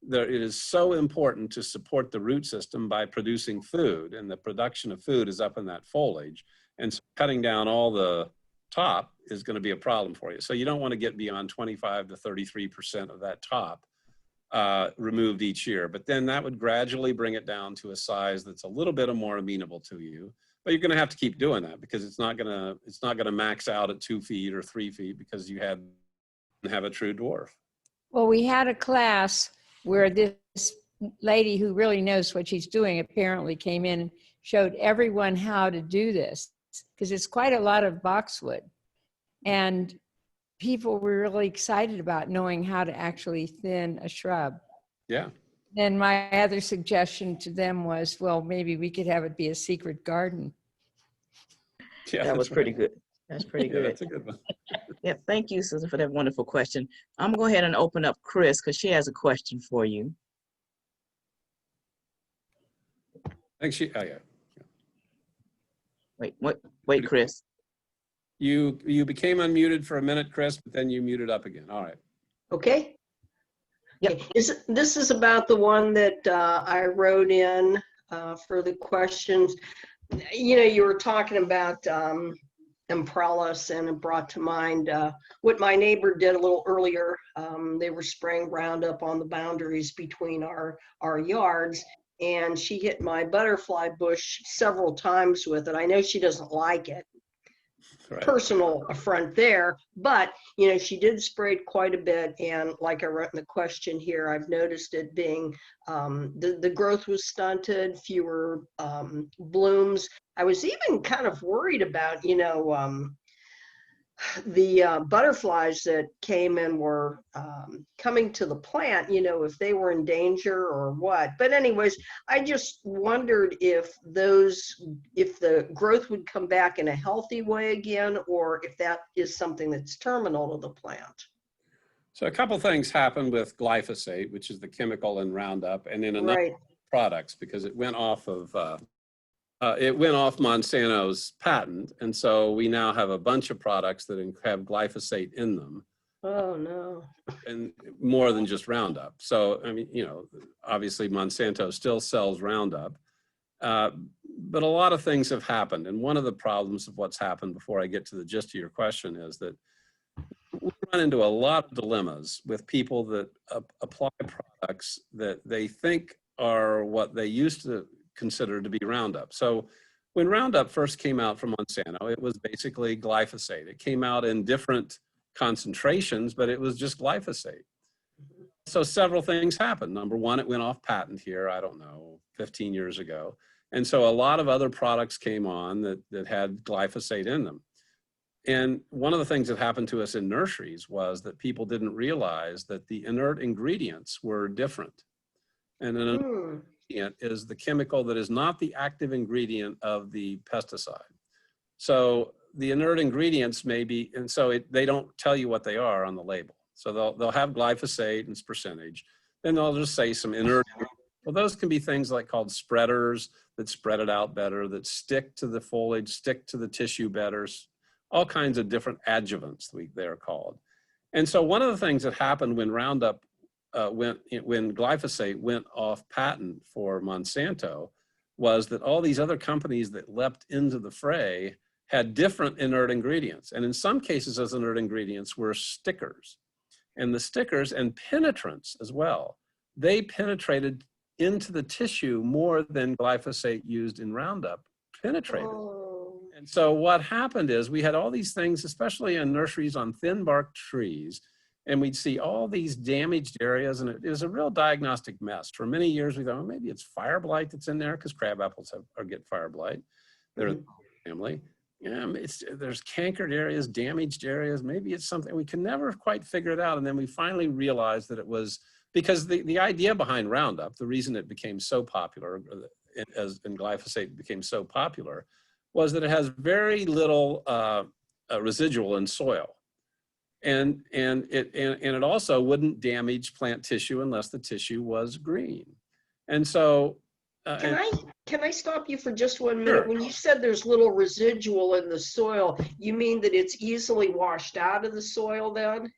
it is so important to support the root system by producing food, and the production of food is up in that foliage. And so cutting down all the top is going to be a problem for you. So you don't want to get beyond 25 to 33% of that top removed each year, but then that would gradually bring it down to a size that's a little bit more amenable to you. But you're going to have to keep doing that because it's not going to max out at 2 feet or 3 feet because you have a true dwarf. Well, we had a class where this lady who really knows what she's doing apparently came in and showed everyone how to do this, because it's quite a lot of boxwood. And people were really excited about knowing how to actually thin a shrub. Yeah. Then my other suggestion to them was, well, maybe we could have it be a secret garden. Yeah, That was pretty good. That's pretty good. That's a good one. Yeah, thank you, Susan, for that wonderful question. I'm going to go ahead and open up Chris because she has a question for you. I think oh yeah. Wait, Chris. You became unmuted for a minute, Chris, but then you muted up again. All right. Okay. Yep. This is about the one that I wrote in for the questions. You were talking about Imprellis, and it brought to mind what my neighbor did a little earlier. They were spraying Roundup on the boundaries between our yards, and she hit my butterfly bush several times with it. I know she doesn't like it. Right. Personal affront there, but she did spray it quite a bit, and like I wrote in the question here, I've noticed it being the growth was stunted, fewer blooms. I was even kind of worried about the butterflies that came and were coming to the plant, if they were in danger or what. But anyways, I just wondered if the growth would come back in a healthy way again, or if that is something that's terminal to the plant. So a couple things happened with glyphosate, which is the chemical in Roundup, and in another products, because it went off of Monsanto's patent, and so we now have a bunch of products that have glyphosate in them. Oh no! And more than just Roundup. So I mean, obviously Monsanto still sells Roundup, but a lot of things have happened. And one of the problems of what's happened, before I get to the gist of your question, is that we run into a lot of dilemmas with people that apply products that they think are what they used to consider to be Roundup. So when Roundup first came out from Monsanto, it was basically glyphosate. It came out in different concentrations, but it was just glyphosate. So several things happened. Number one, it went off patent here, 15 years ago. And so a lot of other products came on that had glyphosate in them. And one of the things that happened to us in nurseries was that people didn't realize that the inert ingredients were different. And an ingredient is the chemical that is not the active ingredient of the pesticide. So the inert ingredients may be, and so they don't tell you what they are on the label. So they'll have glyphosate and its percentage. Then they'll just say some inert. Well, those can be things like called spreaders that spread it out better, that stick to the foliage, stick to the tissue better, all kinds of different adjuvants, they're called. And so one of the things that happened when Roundup when glyphosate went off patent for Monsanto was that all these other companies that leapt into the fray had different inert ingredients. And in some cases, those inert ingredients were stickers. And the stickers and penetrants as well, they penetrated into the tissue more than glyphosate used in Roundup penetrated. Oh. And so what happened is we had all these things, especially in nurseries on thin bark trees, and we'd see all these damaged areas, and it was a real diagnostic mess. For many years, we thought, well, maybe it's fire blight that's in there, because crab apples get fire blight. They're the family. Yeah, there's cankered areas, damaged areas. Maybe it's something. We can never quite figure it out. And then we finally realized that it was because the idea behind Roundup, the reason it became so popular, as in glyphosate became so popular, was that it has very little residual in soil. And it also wouldn't damage plant tissue unless the tissue was green. And so Can I stop you for just 1 minute? Sure. When you said there's little residual in the soil, you mean that it's easily washed out of the soil then?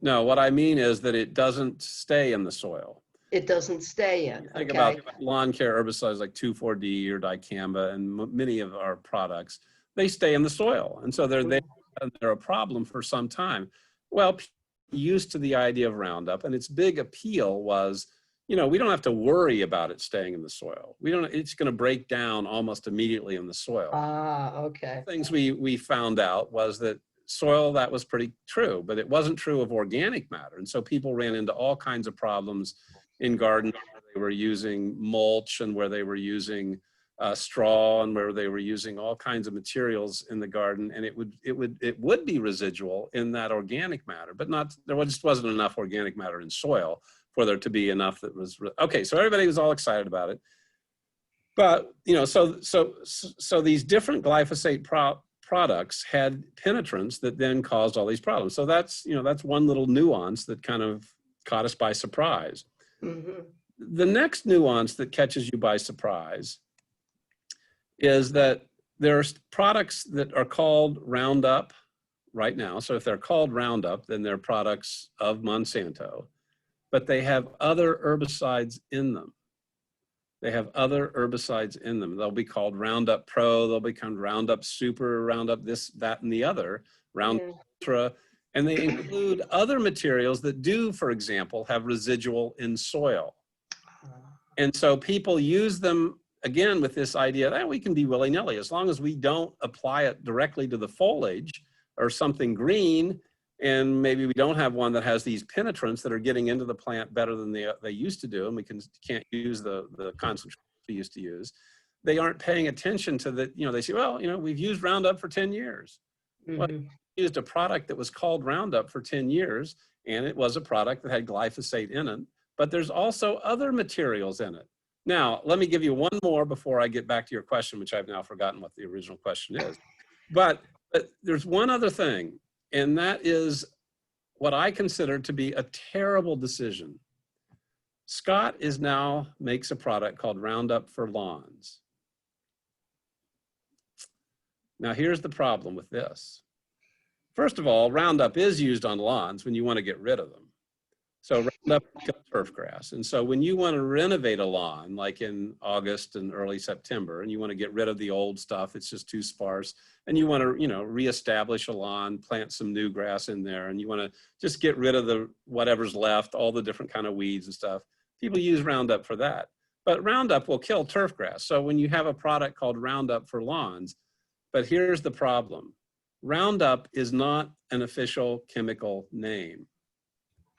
no, what I mean is that it doesn't stay in the soil. It doesn't stay in. Think Okay. about lawn care herbicides like 2,4-D or dicamba and many of our products, they stay in the soil. And so they're a problem for some time. Well, people are used to the idea of Roundup, and its big appeal was, you know, we don't have to worry about it staying in the soil. It's going to break down almost immediately in the soil. Ah, okay. Things we found out was that soil, that was pretty true, but it wasn't true of organic matter. And so people ran into all kinds of problems in gardens where they were using mulch and where they were using straw and where they were using all kinds of materials in the garden, and it would be residual in that organic matter, but there just wasn't enough organic matter in soil for there to be enough that was okay. So everybody was all excited about it, but you know, so these different glyphosate products had penetrants that then caused all these problems. So that's one little nuance that kind of caught us by surprise. Mm-hmm. The next nuance that catches you by surprise is that there are products that are called Roundup right now. So if they're called Roundup, then they're products of Monsanto, but they have other herbicides in them. They have other herbicides in them. They'll be called Roundup Pro, they'll become Roundup Super, Roundup this, that, and the other, Roundup Ultra, and they include other materials that do, for example, have residual in soil. And so people use them, again, with this idea that we can be willy-nilly, as long as we don't apply it directly to the foliage or something green, and maybe we don't have one that has these penetrants that are getting into the plant better than they used to do, and we can't use the concentration we used to use. They aren't paying attention to that. You know, they say, well, you know, we've used Roundup for 10 years. Mm-hmm. Well, we used a product that was called Roundup for 10 years, and it was a product that had glyphosate in it, but there's also other materials in it. Now, let me give you one more before I get back to your question, which I've now forgotten what the original question is. But there's one other thing, and that is what I consider to be a terrible decision. Scott now makes a product called Roundup for Lawns. Now, here's the problem with this. First of all, Roundup is used on lawns when you want to get rid of them. So Roundup kills turf grass. And so when you want to renovate a lawn, like in August and early September, and you want to get rid of the old stuff, it's just too sparse, and you want to, you know, reestablish a lawn, plant some new grass in there, and you want to just get rid of the whatever's left, all the different kind of weeds and stuff. People use Roundup for that. But Roundup will kill turf grass. So when you have a product called Roundup for Lawns, but here's the problem. Roundup is not an official chemical name.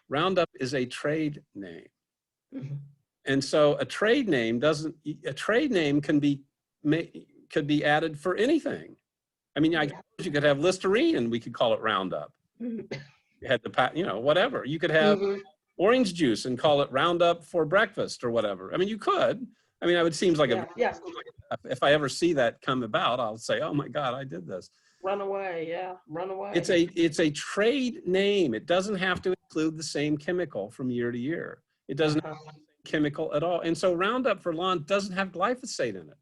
Roundup is a trade name. Mm-hmm. And so a trade name can could be added for anything. I mean, I suppose you could have Listerine and we could call it Roundup. Mm-hmm. You had the, you know, whatever. You could have orange juice and call it Roundup for breakfast or whatever. I mean, you could. I mean, it seems like if I ever see that come about, I'll say, oh my God, I did this. Run away, yeah, run away. It's a trade name. It doesn't have to include the same chemical from year to year. It doesn't have the same chemical at all. And so Roundup for Lawn doesn't have glyphosate in it.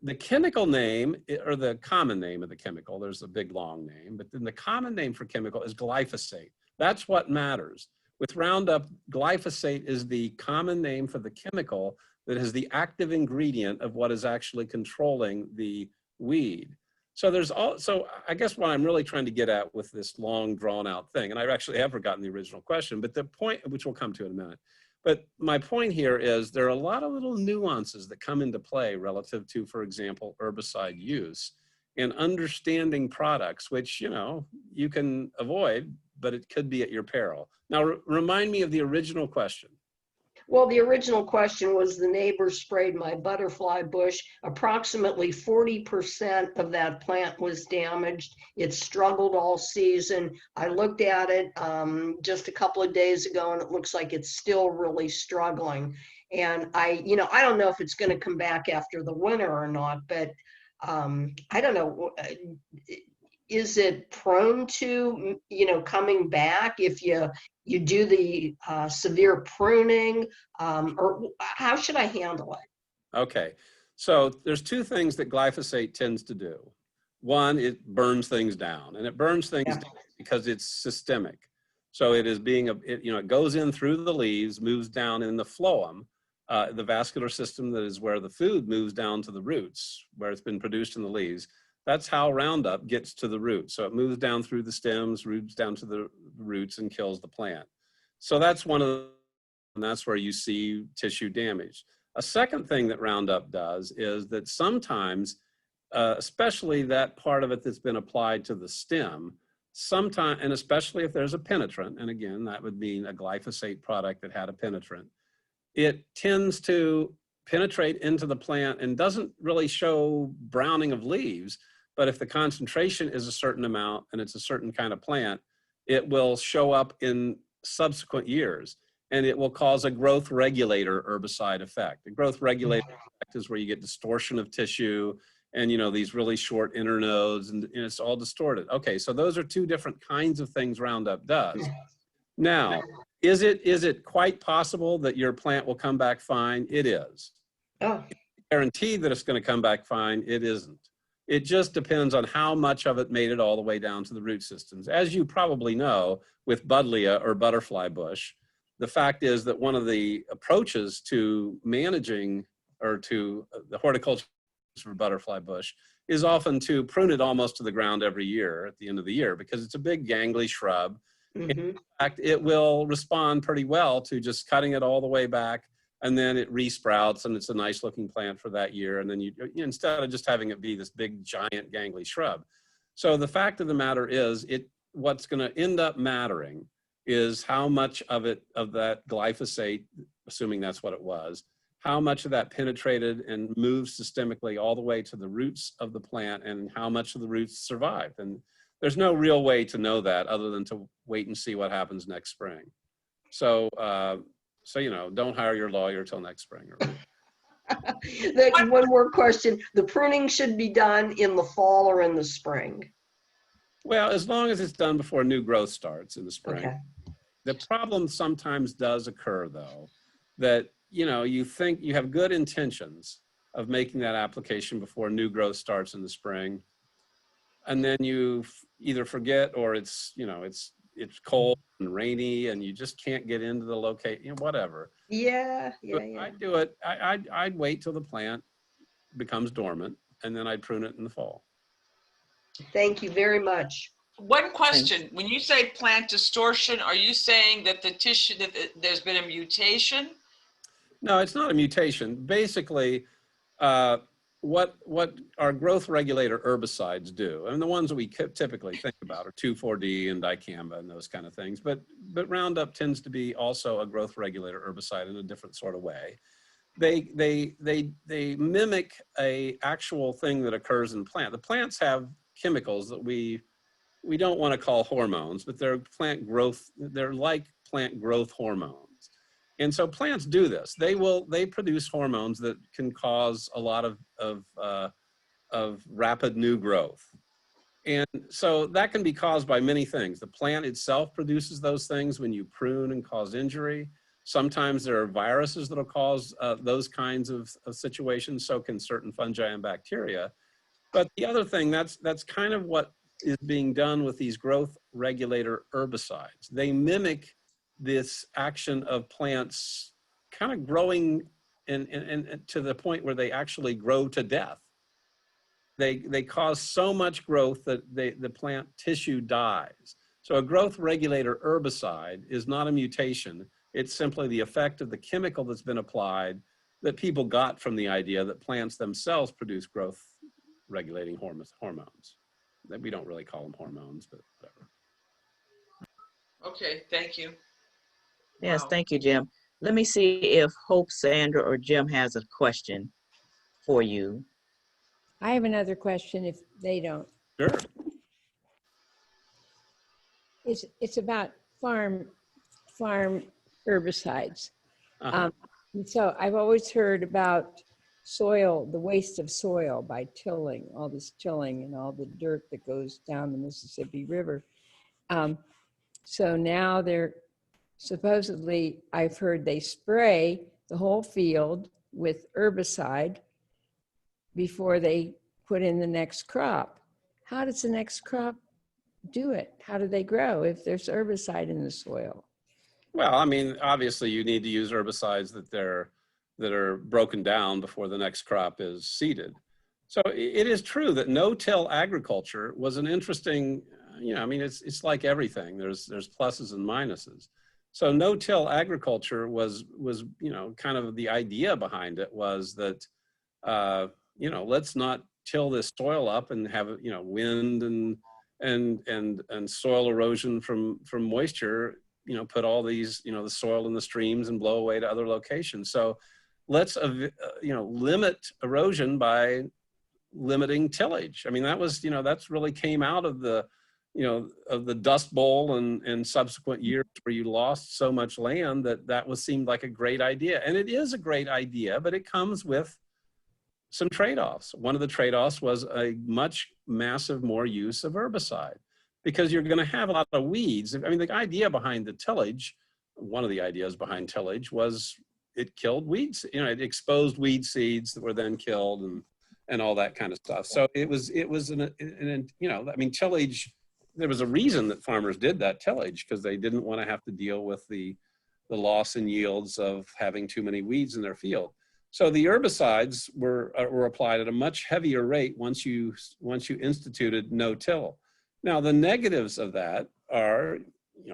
The chemical name, or the common name of the chemical, there's a big long name, but then the common name for chemical is glyphosate. That's what matters. With Roundup, glyphosate is the common name for the chemical that is the active ingredient of what is actually controlling the weed. So there's also, I guess what I'm really trying to get at with this long drawn out thing, and I actually have forgotten the original question, but the point, which we'll come to in a minute, but my point here is there are a lot of little nuances that come into play relative to, for example, herbicide use and understanding products, which, you know, you can avoid, but it could be at your peril. Now, remind me of the original question. Well, the original question was the neighbor sprayed my butterfly bush. Approximately 40% of that plant was damaged. It struggled all season. I looked at it just a couple of days ago, and it looks like it's still really struggling. And I don't know if it's going to come back after the winter or not, but I don't know. Is it prone to, coming back if you do the severe pruning, or how should I handle it? Okay, so there's two things that glyphosate tends to do. One, it burns things down, and it burns things down because it's systemic. So it is it goes in through the leaves, moves down in the phloem, the vascular system that is where the food moves down to the roots, where it's been produced in the leaves. That's how Roundup gets to the root. So it moves down through the stems, moves down to the roots and kills the plant. So that's and that's where you see tissue damage. A second thing that Roundup does is that sometimes, especially that part of it that's been applied to the stem, sometimes, and especially if there's a penetrant, and again, that would mean a glyphosate product that had a penetrant, it tends to penetrate into the plant and doesn't really show browning of leaves. But if the concentration is a certain amount and it's a certain kind of plant, it will show up in subsequent years, and it will cause a growth regulator herbicide effect. A growth regulator effect is where you get distortion of tissue and, these really short internodes, and it's all distorted. Okay, so those are two different kinds of things Roundup does. Now, is it quite possible that your plant will come back fine? It is. Oh. Guaranteed that it's going to come back fine? It isn't. It just depends on how much of it made it all the way down to the root systems. As you probably know, with Buddleia or butterfly bush, the fact is that one of the approaches to managing or to the horticulture for butterfly bush is often to prune it almost to the ground every year at the end of the year, because it's a big gangly shrub. Mm-hmm. In fact, it will respond pretty well to just cutting it all the way back, and then it resprouts and it's a nice looking plant for that year. And then you instead of just having it be this big giant gangly shrub. So the fact of the matter is, what's going to end up mattering is how much of that glyphosate, assuming that's what it was, how much of that penetrated and moved systemically all the way to the roots of the plant, and how much of the roots survived. And there's no real way to know that other than to wait and see what happens next spring. So, don't hire your lawyer till next spring. One more question. The pruning should be done in the fall or in the spring? Well, as long as it's done before new growth starts in the spring. Okay. The problem sometimes does occur, though, that you think you have good intentions of making that application before new growth starts in the spring, and then you either forget, or it's cold and rainy and you just can't get into the location, whatever. Yeah. I'd do it. I'd wait till the plant becomes dormant, and then I'd prune it in the fall. Thank you very much. One question, when you say plant distortion, are you saying that the tissue, that there's been a mutation? No, it's not a mutation. Basically, what our growth regulator herbicides do, and the ones that we typically think about are 2,4-D and dicamba and those kind of things, but Roundup tends to be also a growth regulator herbicide in a different sort of way. They mimic a actual thing that occurs in plant. The plants have chemicals that we don't want to call hormones, but they're like plant growth hormones. And so plants do this. They produce hormones that can cause a lot of rapid new growth. And so that can be caused by many things. The plant itself produces those things when you prune and cause injury. Sometimes there are viruses that'll cause those kinds of situations. So can certain fungi and bacteria. But the other thing, that's kind of what is being done with these growth regulator herbicides. They mimic this action of plants kind of growing and to the point where they actually grow to death. They cause so much growth that the plant tissue dies. So a growth regulator herbicide is not a mutation. It's simply the effect of the chemical that's been applied that people got from the idea that plants themselves produce growth regulating hormones. That we don't really call them hormones, but whatever. Okay, thank you. Yes, Wow. thank you, Jim. Let me see if Hope, Sandra, or Jim has a question for you. I have another question if they don't. Sure. It's about farm herbicides. Uh-huh. So I've always heard about soil, the waste of soil by tilling, all this tilling and all the dirt that goes down the Mississippi River. So now they're supposedly, I've heard they spray the whole field with herbicide before they put in the next crop. How does the next crop do it? How do they grow if there's herbicide in the soil? Well, I mean, obviously you need to use herbicides that are broken down before the next crop is seeded. So it is true that no-till agriculture was an interesting, I mean, it's like everything. There's pluses and minuses. So no-till agriculture was kind of the idea behind it was that, let's not till this soil up and have, wind and soil erosion from moisture, put all these, the soil in the streams and blow away to other locations. So let's, limit erosion by limiting tillage. I mean, that was, that's really came out of the, of the Dust Bowl and subsequent years where you lost so much land that seemed like a great idea. And it is a great idea, but it comes with some trade-offs. One of the trade-offs was a massive more use of herbicide because you're going to have a lot of weeds. I mean, the idea behind the tillage, one of the ideas behind tillage was it killed weeds. It exposed weed seeds that were then killed and all that kind of stuff. So it was I mean, tillage, there was a reason that farmers did that tillage because they didn't want to have to deal with the loss in yields of having too many weeds in their field. So the herbicides were applied at a much heavier rate once you instituted no-till. Now the negatives of that are,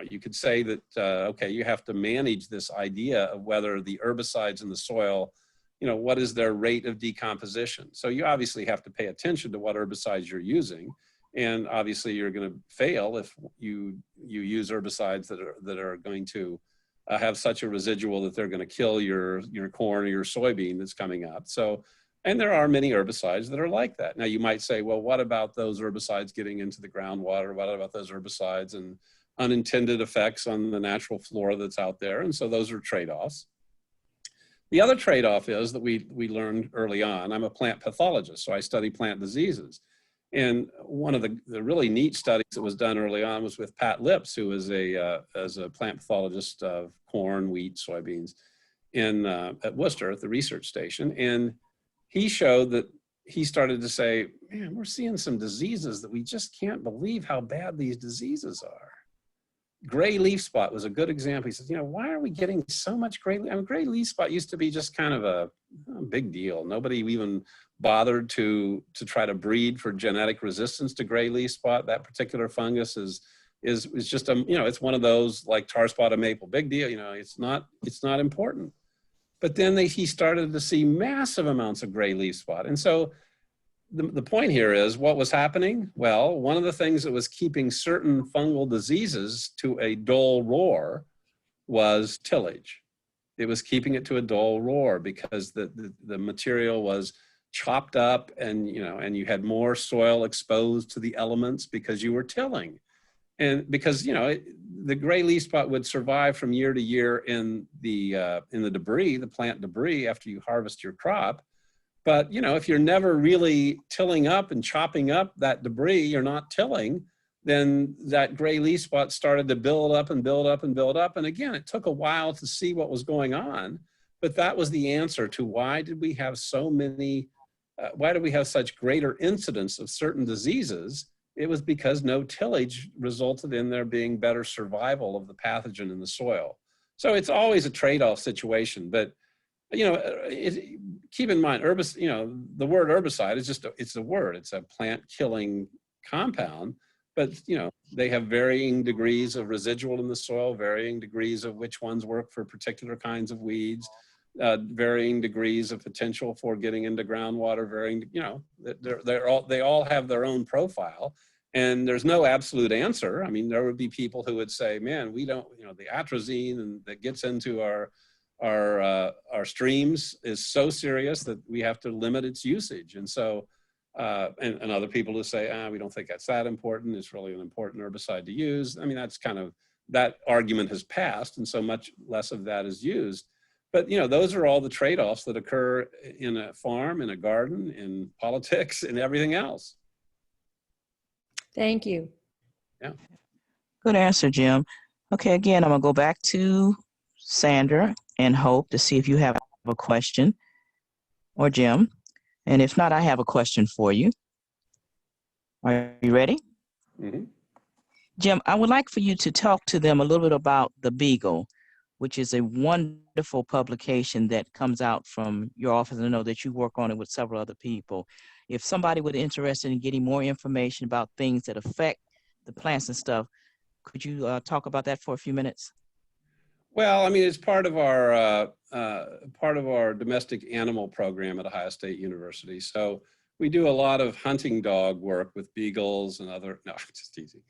you could say that okay, you have to manage this idea of whether the herbicides in the soil, what is their rate of decomposition. So you obviously have to pay attention to what herbicides you're using, and obviously you're going to fail if you use herbicides that are going to have such a residual that they're going to kill your corn or your soybean that's coming up. So, and there are many herbicides that are like that. Now you might say, well, what about those herbicides getting into the groundwater? What about those herbicides and unintended effects on the natural flora that's out there? And so those are trade-offs. The other trade-off is that we learned early on. I'm a plant pathologist, so I study plant diseases. And one of the really neat studies that was done early on was with Pat Lips, who is a plant pathologist of corn, wheat, soybeans at Worcester at the research station. And he showed that he started to say, man, we're seeing some diseases that we just can't believe how bad these diseases are. Gray leaf spot was a good example. He says, why are we getting so much gray leaf? I mean, gray leaf spot used to be just kind of a big deal. Nobody even bothered to try to breed for genetic resistance to gray leaf spot. That particular fungus is just it's one of those like tar spotted maple, big deal. It's not important. But then he started to see massive amounts of gray leaf spot, and so. The point here is what was happening? Well, one of the things that was keeping certain fungal diseases to a dull roar was tillage. It was keeping it to a dull roar because the material was chopped up and you had more soil exposed to the elements because you were tilling. And because, the gray leaf spot would survive from year to year in the debris, the plant debris after you harvest your crop. But, if you're never really tilling up and chopping up that debris, you're not tilling, then that gray leaf spot started to build up and build up and build up. And again, it took a while to see what was going on, but that was the answer to why did we have so many, why do we have such greater incidence of certain diseases it was because no tillage resulted in there being better survival of the pathogen in the soil. So it's always a trade-off situation, but keep in mind, the word herbicide is it's a word. It's a plant-killing compound, but they have varying degrees of residual in the soil, varying degrees of which ones work for particular kinds of weeds, varying degrees of potential for getting into groundwater, they all have their own profile. And there's no absolute answer. I mean, there would be people who would say, man, we don't, the atrazine and that gets into our streams is so serious that we have to limit its usage. And so, and other people who say, we don't think that's that important. It's really an important herbicide to use. I mean, that's that argument has passed, and so much less of that is used. But, those are all the trade-offs that occur in a farm, in a garden, in politics, and everything else. Thank you. Yeah. Good answer, Jim. Okay, again, I'm going to go back to Sandra and Hope to see if you have a question, or Jim. And if not, I have a question for you. Are you ready? Mm-hmm. Jim, I would like for you to talk to them a little bit about the Beagle, which is a wonderful publication that comes out from your office. I know that you work on it with several other people. If somebody was interested in getting more information about things that affect the plants and stuff, could you talk about that for a few minutes? Well, I mean, it's part of our domestic animal program at Ohio State University. So we do a lot of hunting dog work with beagles and other. No, I'm just teasing.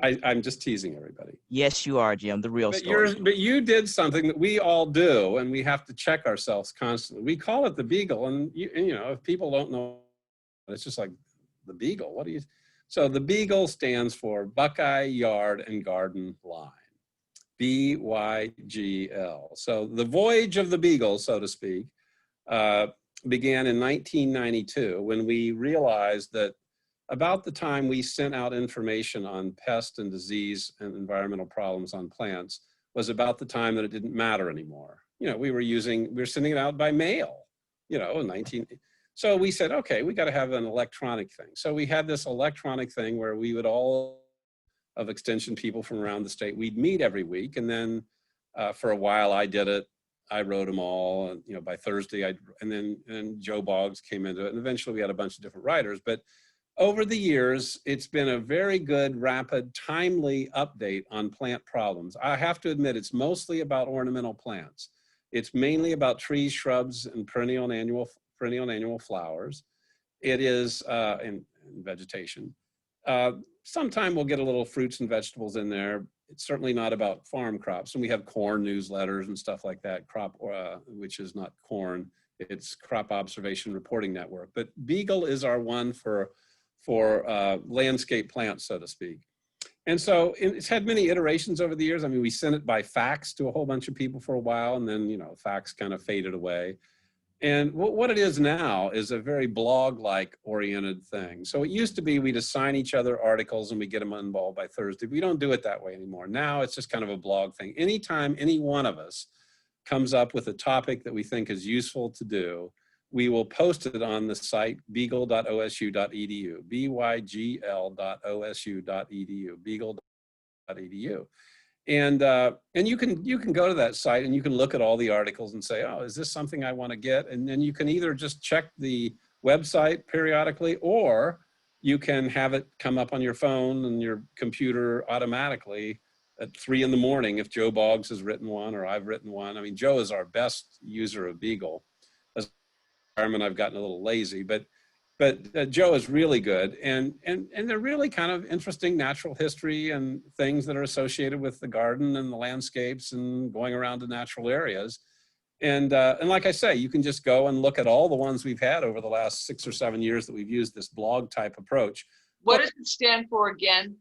I'm just teasing everybody. Yes, you are, Jim. The real story. But you did something that we all do, and we have to check ourselves constantly. We call it the Beagle, and if people don't know, it's just like the Beagle. What do you? So the Beagle stands for Buckeye Yard and Garden Line. BYGL. So the voyage of the Beagle, so to speak, began in 1992 when we realized that about the time we sent out information on pest and disease and environmental problems on plants was about the time that it didn't matter anymore. We were sending it out by mail, So we said, okay, we got to have an electronic thing. So we had this electronic thing where we would all of extension people from around the state, we'd meet every week. And then for a while I did it. I wrote them all, and by Thursday, and then Joe Boggs came into it. And eventually we had a bunch of different writers. But over the years, it's been a very good, rapid, timely update on plant problems. I have to admit, it's mostly about ornamental plants. It's mainly about trees, shrubs, and perennial and annual flowers. It is in vegetation. Sometime we'll get a little fruits and vegetables in there. It's certainly not about farm crops. And we have corn newsletters and stuff like that, which is not corn, it's Crop Observation Reporting Network. But Beagle is our one for landscape plants, so to speak. And so it's had many iterations over the years. I mean, we sent it by fax to a whole bunch of people for a while, and then, fax kind of faded away. And what it is now is a very blog-like oriented thing. So it used to be we'd assign each other articles and we get them unballed by Thursday. We don't do it that way anymore. Now it's just kind of a blog thing. Anytime any one of us comes up with a topic that we think is useful to do, we will post it on the site beagle.osu.edu, bygl.osu.edu, beagle.edu. And you can go to that site and you can look at all the articles and say, oh, is this something I want to get? And then you can either just check the website periodically, or you can have it come up on your phone and your computer automatically at 3 in the morning if Joe Boggs has written one or I've written one. I mean, Joe is our best user of Beagle. As an environment, I've gotten a little lazy, but Joe is really good, and they're really kind of interesting natural history and things that are associated with the garden and the landscapes and going around to natural areas. And like I say, you can just go and look at all the ones we've had over the last 6 or 7 years that we've used this blog type approach. What does it stand for again?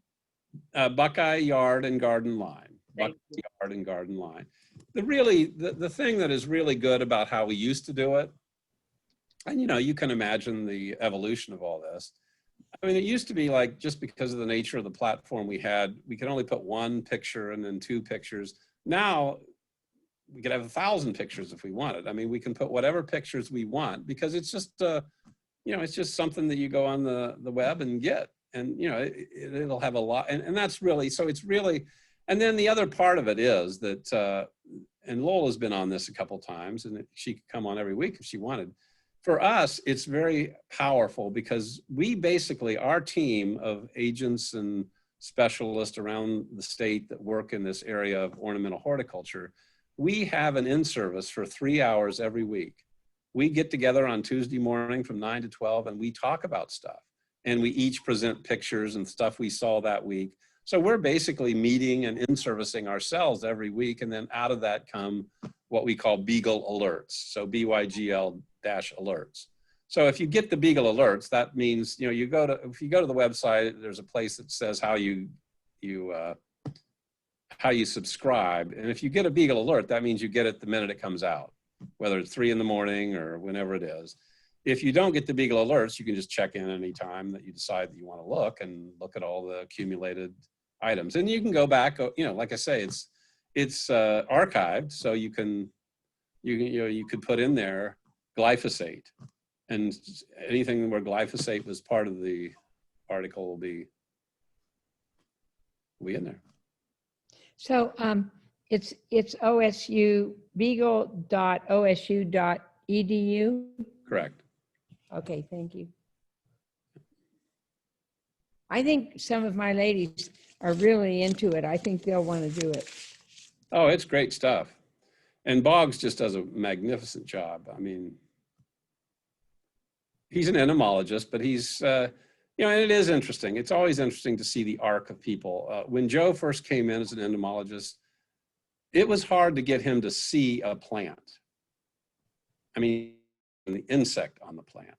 Buckeye Yard and Garden Line. Buckeye Yard and Garden Line. The thing that is really good about how we used to do it, and you can imagine the evolution of all this. I mean, it used to be like, just because of the nature of the platform we could only put 1 picture and then 2 pictures. Now we could have 1,000 pictures if we wanted. I mean, we can put whatever pictures we want because it's just, it's just something that you go on the web and get. you know, it'll have a lot, and that's really, so it's really, and then the other part of it is that, and Lola's been on this a couple times, and she could come on every week if she wanted. For us, it's very powerful because we basically, our team of agents and specialists around the state that work in this area of ornamental horticulture, we have an in-service for 3 hours every week. We get together on Tuesday morning from 9 to 12 and we talk about stuff. And we each present pictures and stuff we saw that week. So we're basically meeting and in-servicing ourselves every week. And then out of that come what we call Beagle alerts. So BYGL-alerts. So if you get the Beagle alerts, that means, you know, if you go to the website, there's a place that says how you subscribe. And if you get a Beagle alert, that means you get it the minute it comes out, whether it's 3 in the morning or whenever it is. If you don't get the Beagle alerts, you can just check in anytime that you decide that you want to look and look at all the accumulated items. And you can go back, you know, like I say, it's archived, so you could put in there glyphosate, and anything where glyphosate was part of the article will be in there. So it's OSU, beagle.osu.edu. Correct. Okay, thank you. I think some of my ladies are really into it. I think they'll want to do it. Oh, it's great stuff. And Boggs just does a magnificent job. I mean, he's an entomologist, but he's, you know, and it is interesting. It's always interesting to see the arc of people. When Joe first came in as an entomologist, it was hard to get him to see a plant. I mean, the insect on the plant.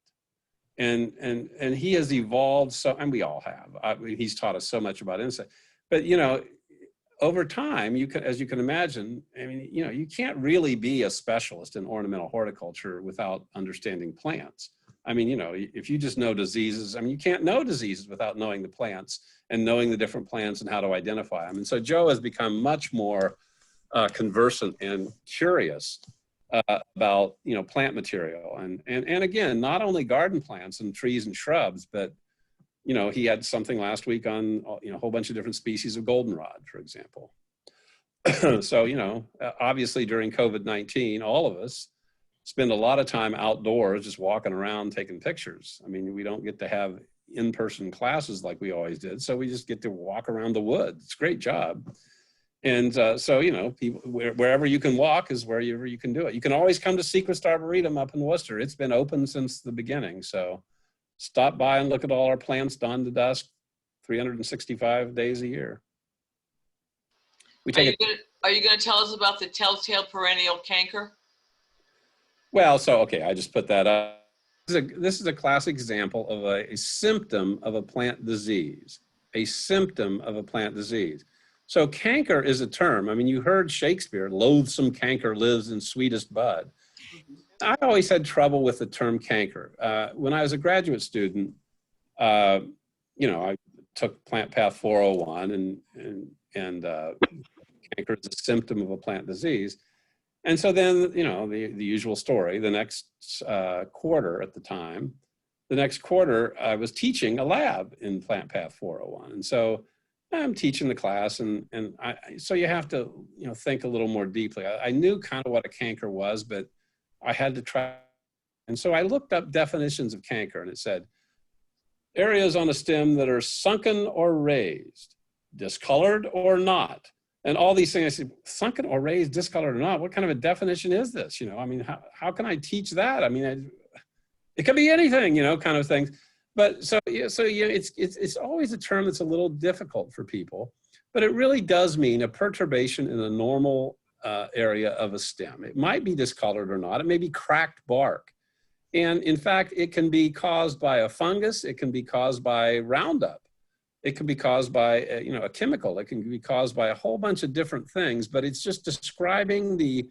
And he has evolved so, and we all have. He's taught us so much about insects. But, you know, over time, as you can imagine, I mean, you know, you can't really be a specialist in ornamental horticulture without understanding plants. I mean, you know, if you just know diseases, I mean, you can't know diseases without knowing the plants and knowing the different plants and how to identify them. And so Joe has become much more conversant and curious about, you know, plant material. And again, not only garden plants and trees and shrubs, but, you know, he had something last week on, you know, a whole bunch of different species of goldenrod, for example. So, you know, obviously during COVID-19, all of us spend a lot of time outdoors, just walking around, taking pictures. I mean, we don't get to have in-person classes like we always did. So we just get to walk around the woods. It's a great job. And so, you know, people, wherever you can walk is wherever you can do it. You can always come to Sequest Arboretum up in Worcester. It's been open since the beginning. So stop by and look at all our plants dawn to dusk, 365 days a year. We take Are you going to tell us about the telltale perennial canker? Well, so, okay, I just put that up. This is a classic example of a symptom of a plant disease, a symptom of a plant disease. So canker is a term. I mean, you heard Shakespeare, loathsome canker lives in sweetest bud. I always had trouble with the term canker. When I was a graduate student, you know, I took Plant Path 401 and canker is a symptom of a plant disease. And so then, you know, the usual story, the next quarter at the time, the next quarter I was teaching a lab in Plant Path 401. And so I'm teaching the class so you have to, you know, think a little more deeply. I knew kind of what a canker was, but I had to try. And so I looked up definitions of canker and it said, areas on a stem that are sunken or raised, discolored or not. And all these things, I said, sunken or raised, discolored or not, what kind of a definition is this? You know, I mean, how can I teach that? I mean, it could be anything, you know, kind of things. But so yeah, it's always a term that's a little difficult for people, but it really does mean a perturbation in the normal area of a stem. It might be discolored or not. It may be cracked bark. And in fact, it can be caused by a fungus. It can be caused by Roundup. It can be caused by, you know, a chemical. It can be caused by a whole bunch of different things, but it's just describing the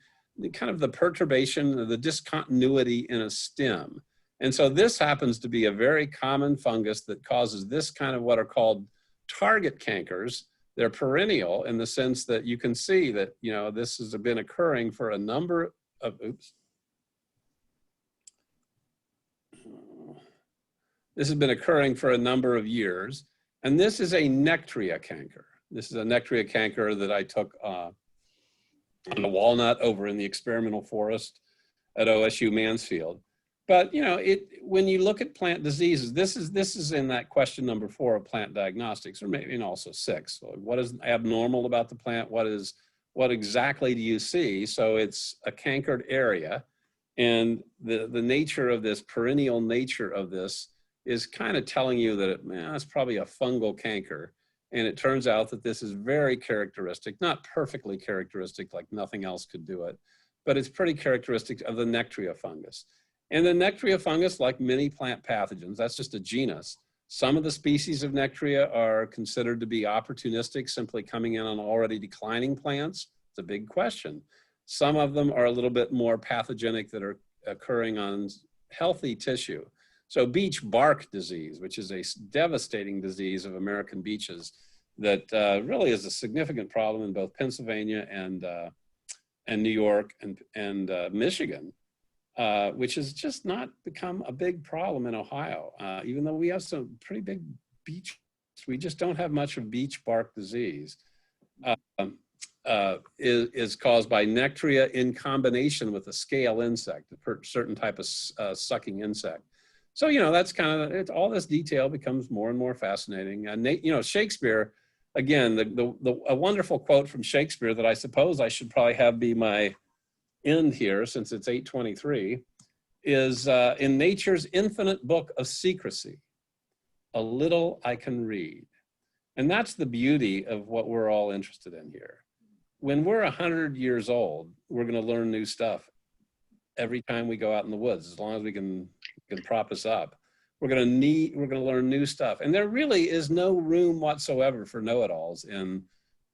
kind of the perturbation, the discontinuity in a stem. And so this happens to be a very common fungus that causes this kind of what are called target cankers. They're perennial in the sense that you can see that, you know, this has been occurring for a number of, This has been occurring for a number of years. And this is a nectria canker. This is a nectria canker that I took on a walnut over in the experimental forest at OSU Mansfield. But you know, when you look at plant diseases, this is in that question number 4 of plant diagnostics, or maybe and also 6. So what is abnormal about the plant? What exactly do you see? So it's a cankered area, and the nature of this, perennial nature of this, is kind of telling you that it's probably a fungal canker. And it turns out that this is very characteristic, not perfectly characteristic, like nothing else could do it, but it's pretty characteristic of the nectria fungus. And the nectria fungus, like many plant pathogens, that's just a genus. Some of the species of nectria are considered to be opportunistic, simply coming in on already declining plants. It's a big question. Some of them are a little bit more pathogenic that are occurring on healthy tissue. So beech bark disease, which is a devastating disease of American beeches that really is a significant problem in both Pennsylvania and New York and Michigan, which has just not become a big problem in Ohio. Even though we have some pretty big beech, we just don't have much of beech bark disease. Is caused by nectria in combination with a scale insect, a certain type of sucking insect. So, you know, that's kind of, all this detail becomes more and more fascinating. And, you know, Shakespeare, again, a wonderful quote from Shakespeare that I suppose I should probably have be my end here, since it's 8:23, is in nature's infinite book of secrecy, a little I can read. And that's the beauty of what we're all interested in here. When we're 100 years old, we're going to learn new stuff every time we go out in the woods, as long as we can prop us up. We're going to learn new stuff. And there really is no room whatsoever for know-it-alls in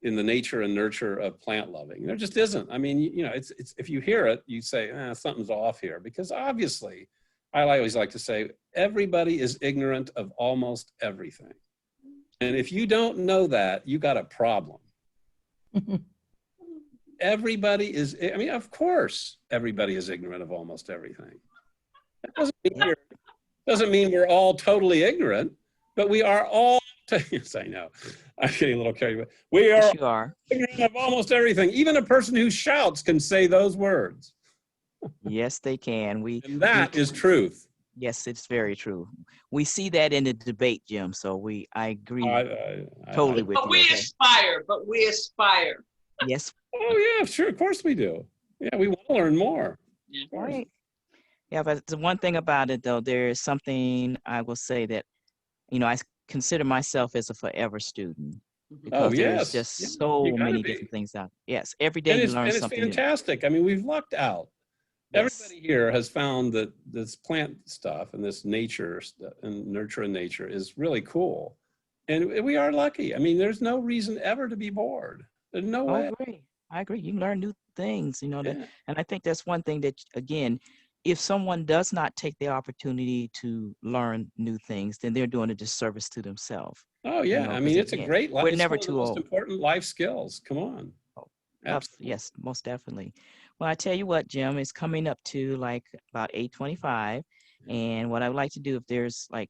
the nature and nurture of plant loving. There just isn't. I mean, you know, it's if you hear it, you say, something's off here, because obviously, I always like to say, everybody is ignorant of almost everything. And if you don't know that, you got a problem. Everybody is, I mean, of course, everybody is ignorant of almost everything. That doesn't mean we're all totally ignorant, but we are all, yes, I know, I'm getting a little carried away. We are, Yes, you are. ignorant of almost everything. Even a person who shouts can say those words. Yes, they can. And that is truth. Yes, it's very true. We see that in the debate, Jim. So I agree totally with But you. we Okay? aspire, but we aspire. Yes. Oh yeah, sure, of course we do. Yeah, we want to learn more. Of course. Right. Yeah, but the one thing about it, though, there is something I will say that, you know, I consider myself as a forever student, because yes. there's just Yeah, so you gotta many be. different things out. Yes, every day And you it's, learn and it's something new. fantastic. I mean, we've lucked out. Yes. Everybody here has found that this plant stuff and this nature and nurture and nature is really cool. And we are lucky. I mean, there's no reason ever to be bored. There's no way. I agree. You learn new things, you know, Yeah. and I think that's one thing that, again, if someone does not take the opportunity to learn new things, then they're doing a disservice to themselves. Oh yeah. know, I 'cause mean, it's a again, great life. we're It's never one of the too most old. important life skills. Come on. Oh, Absolutely. yes, most definitely. Well, I tell you what, Jim, it's coming up to like about 8:25. And what I would like to do, if there's like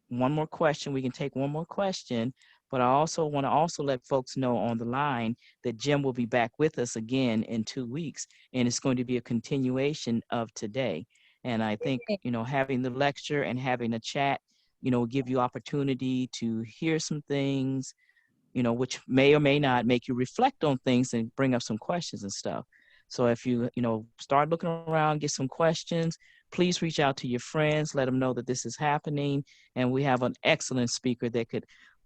one more question, we can take one more question. But I also want to also let folks know on the line that Jim will be back with us again in 2 weeks. And it's going to be a continuation of today. And I think, you know, having the lecture and having a chat, you know, will give you opportunity to hear some things, you know, which may or may not make you reflect on things and bring up some questions and stuff. So if you know, start looking around, get some questions, please reach out to your friends, let them know that this is happening. And we have an excellent speaker that could,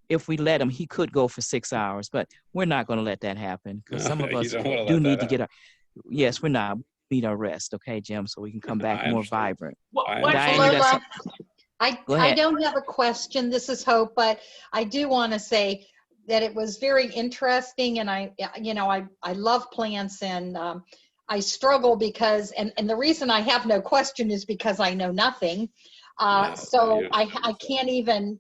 if we let him, he could go for 6 hours, but we're not going to let that happen, because some of You us don't wanna do let need that to get our, yes, we're not, we need our rest. Okay, Jim, so we can come back I more understand. vibrant. I What Diane, you got Lola, something? Go I ahead. don't have a question. This is Hope, but I do want to say that it was very interesting, and I love plants, and I struggle because, and the reason I have no question is because I know nothing. So I can't even,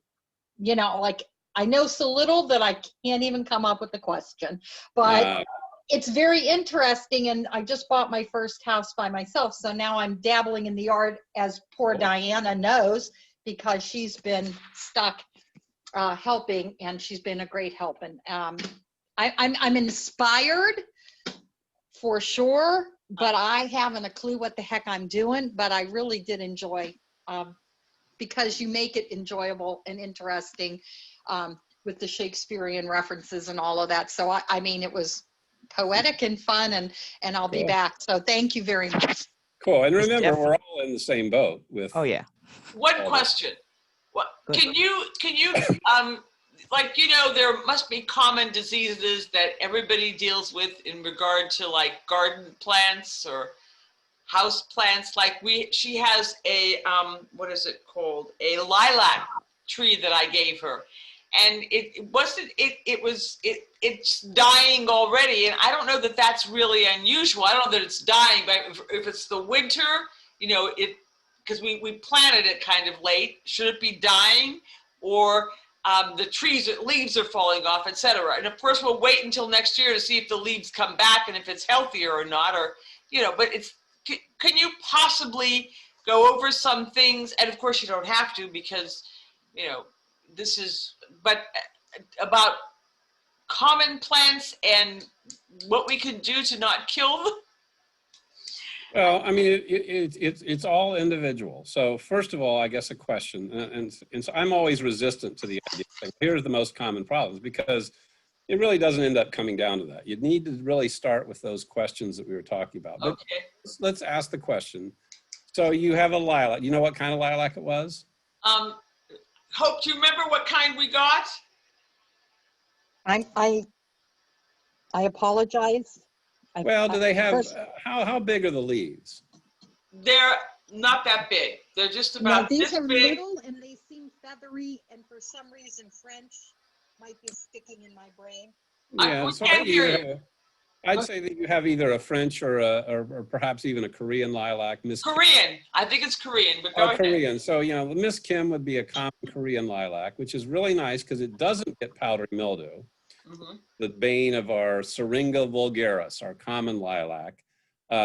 like, I know so little that I can't even come up with a question, but it's very interesting. And I just bought my first house by myself. So now I'm dabbling in the art, as poor Diana knows, because she's been stuck helping, and she's been a great help. And I'm inspired for sure, but I haven't a clue what the heck I'm doing. But I really did enjoy, because you make it enjoyable and interesting with the Shakespearean references and all of that. So I mean, it was poetic and fun, and I'll be Cool. back. So thank you very much. Cool. And remember, Definitely. we're all in the same boat with. Oh, yeah. One All question. What, Go ahead. can you, like, you know, there must be common diseases that everybody deals with in regard to like garden plants or house plants. Like she has a, what is it called? A lilac tree that I gave her. And it's dying already. And I don't know that that's really unusual. I don't know that it's dying, but if it's the winter, you know, because we planted it kind of late, should it be dying? Or the leaves are falling off, etc. And of course, we'll wait until next year to see if the leaves come back and if it's healthier or not, or, you know, but can you possibly go over some things? And of course you don't have to, because, you know, but about common plants and what we can do to not kill them? Well, I mean, it's all individual. So first of all, I guess a question, and so I'm always resistant to the idea of saying, here's the most common problems, because it really doesn't end up coming down to that. You need to really start with those questions that we were talking about. But Okay. let's ask the question. So you have a lilac. You know what kind of lilac it was? Hope, do you remember what kind we got? I apologize. Well, do they have, how big are the leaves? They're not that big. They're just No, about these this are big. little and they seem feathery, and for some reason French might be sticking in my brain. Yeah, We so can't hear you. I'd say that you have either a French or perhaps even a Korean lilac. Miss Korean. I think it's Korean, but go ahead. Korean. So, you know, Miss Kim would be a common Korean lilac, which is really nice because it doesn't get powdery mildew, Mhm. the bane of our Syringa vulgaris, our common lilac,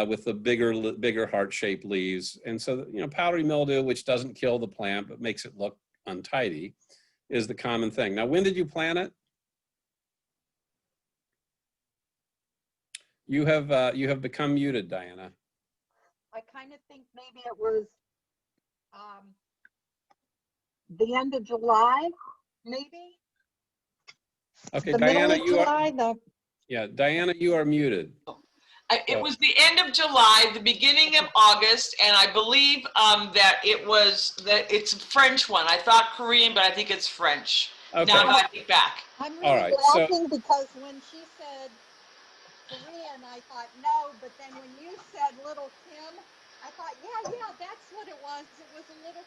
with the bigger heart-shaped leaves. And so, you know, powdery mildew, which doesn't kill the plant but makes it look untidy, is the common thing. Now, when did you plant it? You have become muted, Diana. I kind of think maybe it was the end of July, maybe. Okay, The Diana, middle of July. Diana, you are muted. It was the end of July, the beginning of August, and I believe that it's a French one. I thought Korean, but I think it's French. Okay. Now that I think back. I'm All really right, so- laughing because when she said Korean, I thought no, but then when you said Little Kim, I thought, yeah, that's what it was. It was a little.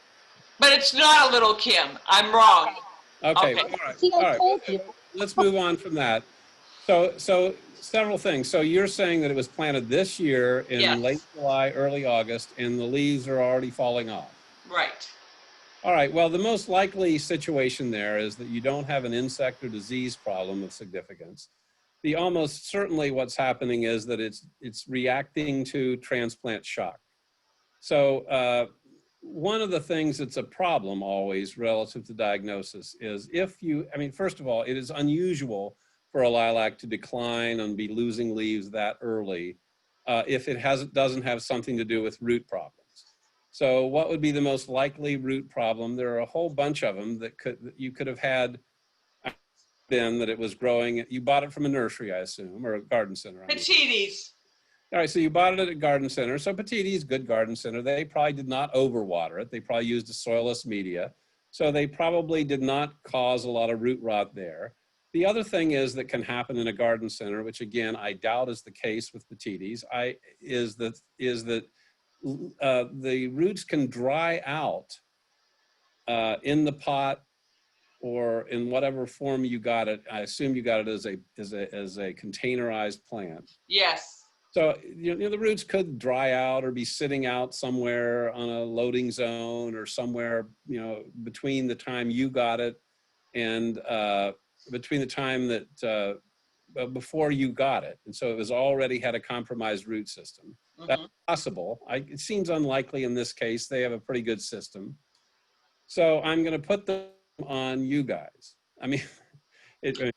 But it's not a Little Kim. I'm wrong. Okay, Okay. See, all I right. told you. Let's move on from that. So several things. So you're saying that it was planted this year in Yes. late July, early August, and the leaves are already falling off. Right. All right, well, the most likely situation there is that you don't have an insect or disease problem of significance. The almost certainly what's happening is that it's reacting to transplant shock. So one of the things that's a problem always relative to diagnosis is first of all, it is unusual for a lilac to decline and be losing leaves that early if it doesn't have something to do with root problems. So what would be the most likely root problem? There are a whole bunch of them that you could have had then that it was growing. You bought it from a nursery, I assume, or a garden center. Petites. All right, so you bought it at a garden center. So Petites, good garden center. They probably did not overwater it. They probably used a soilless media. So they probably did not cause a lot of root rot there. The other thing is that can happen in a garden center, which again, I doubt is the case with Petites, is that the roots can dry out in the pot or in whatever form you got it. I assume you got it as a containerized plant. Yes. So you know the roots could dry out or be sitting out somewhere on a loading zone or somewhere, you know, between the time you got it and between the time that before you got it. And so it was already had a compromised root system. That's possible. It seems unlikely in this case. They have a pretty good system. So I'm going to put them on you guys. I mean,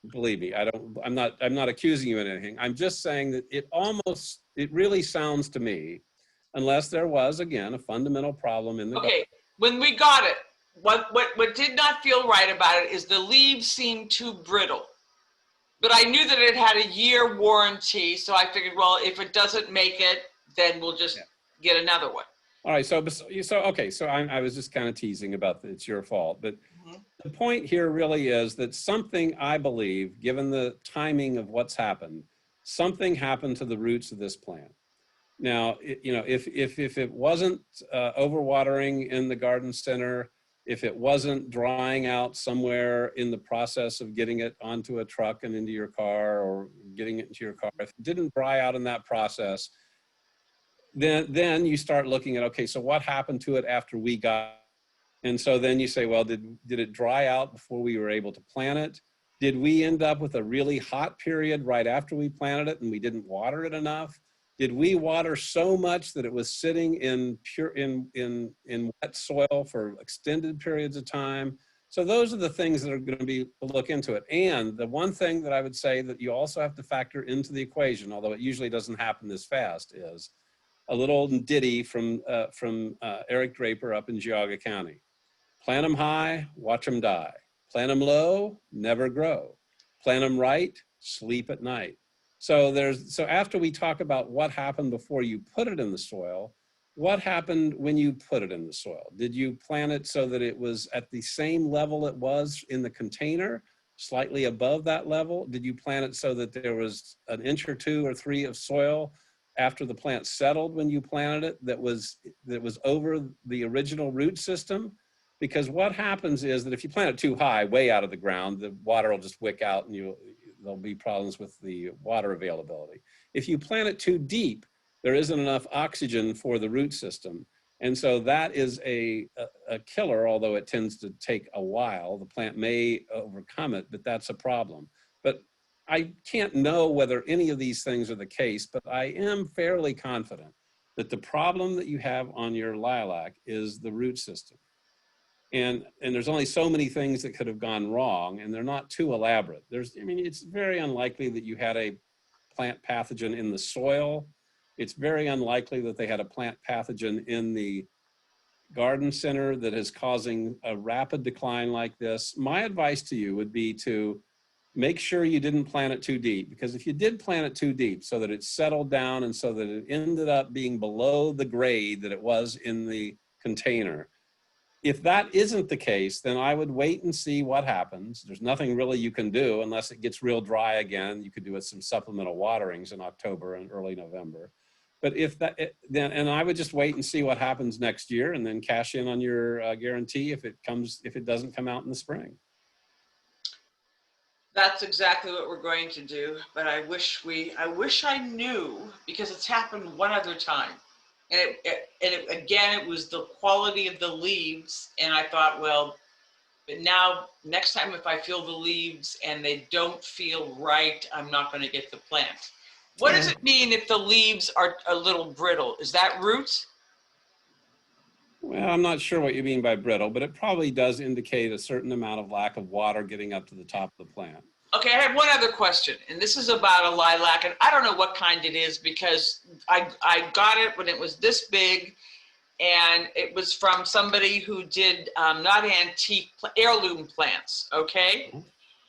believe me, I'm not accusing you of anything. I'm just saying that it really sounds to me, unless there was, again, a fundamental problem in the garden. Okay, when we got it, what did not feel right about it is the leaves seemed too brittle. But I knew that it had a year warranty, so I figured, well, if it doesn't make it, then we'll just get another one. All right, so I was just kind of teasing about it's your fault, but the point here really is that something, I believe, given the timing of what's happened, something happened to the roots of this plant. Now, if it wasn't overwatering in the garden center, if it wasn't drying out somewhere in the process of getting it onto a truck and into your car, or getting it into your car, if it didn't dry out in that process, then you start looking at, okay, so what happened to it after we got, and so then you say, well, did it dry out before we were able to plant it? Did we end up with a really hot period right after we planted it and we didn't water it enough? Did we water so much that it was sitting in wet soil for extended periods of time? So those are the things that are going to be look into it. And the one thing that I would say that you also have to factor into the equation, although it usually doesn't happen this fast, is a little ditty from Eric Draper up in Geauga County. Plant them high, watch them die. Plant them low, never grow. Plant them right, sleep at night. So after we talk about what happened before you put it in the soil, what happened when you put it in the soil? Did you plant it so that it was at the same level it was in the container, slightly above that level? Did you plant it so that there was an inch or 2 or 3 of soil after the plant settled when you planted it that was over the original root system? Because what happens is that if you plant it too high, way out of the ground, the water will just wick out and there'll be problems with the water availability. If you plant it too deep, there isn't enough oxygen for the root system. And so that is a killer, although it tends to take a while. The plant may overcome it, but that's a problem. But I can't know whether any of these things are the case, but I am fairly confident that the problem that you have on your lilac is the root system. And there's only so many things that could have gone wrong, and they're not too elaborate. It's very unlikely that you had a plant pathogen in the soil. It's very unlikely that they had a plant pathogen in the garden center that is causing a rapid decline like this. My advice to you would be to make sure you didn't plant it too deep, because if you did plant it too deep so that it settled down and so that it ended up being below the grade that it was in the container, if that isn't the case, then I would wait and see what happens. There's nothing really you can do unless it gets real dry again. You could do some supplemental waterings in October and early November. But then I would just wait and see what happens next year, and then cash in on your guarantee if it doesn't come out in the spring. That's exactly what we're going to do. But I wish I knew, because it's happened one other time. And it was the quality of the leaves. And I thought, well, but now next time if I feel the leaves and they don't feel right, I'm not going to get the plant. What does it mean if the leaves are a little brittle? Is that roots? Well, I'm not sure what you mean by brittle, but it probably does indicate a certain amount of lack of water getting up to the top of the plant. Okay, I have one other question, and this is about a lilac, and I don't know what kind it is because I got it when it was this big, and it was from somebody who did not antique, heirloom plants, okay?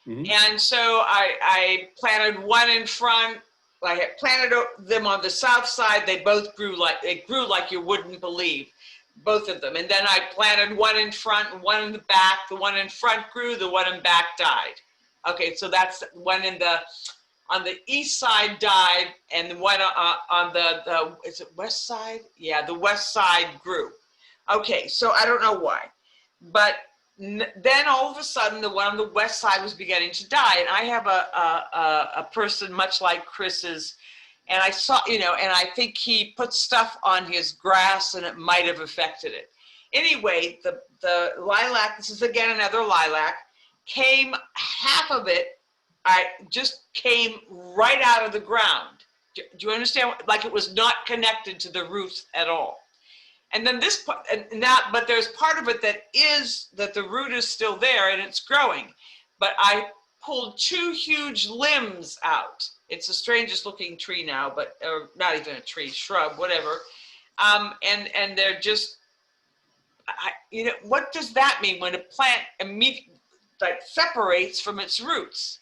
Mm-hmm. And so I planted one in front. I had planted them on the south side. They both grew like you wouldn't believe, both of them. And then I planted one in front and one in the back. The one in front grew, the one in back died. Okay, so that's one on the east side died, and the one on the is it west side? Yeah, the west side grew. Okay, so I don't know why, but then all of a sudden the one on the west side was beginning to die, and I have a person much like Chris's, and I saw, and I think he put stuff on his grass and it might have affected it. Anyway, the lilac, this is again another lilac, came, half of it, I just came right out of the ground. Do you understand? Like it was not connected to the roots at all. And then this part, and that, but there's part of it that the root is still there and it's growing. But I pulled 2 huge limbs out. It's the strangest looking tree now, but or not even a tree, shrub, whatever. And they're just, you know, what does that mean when a plant immediately like separates from its roots?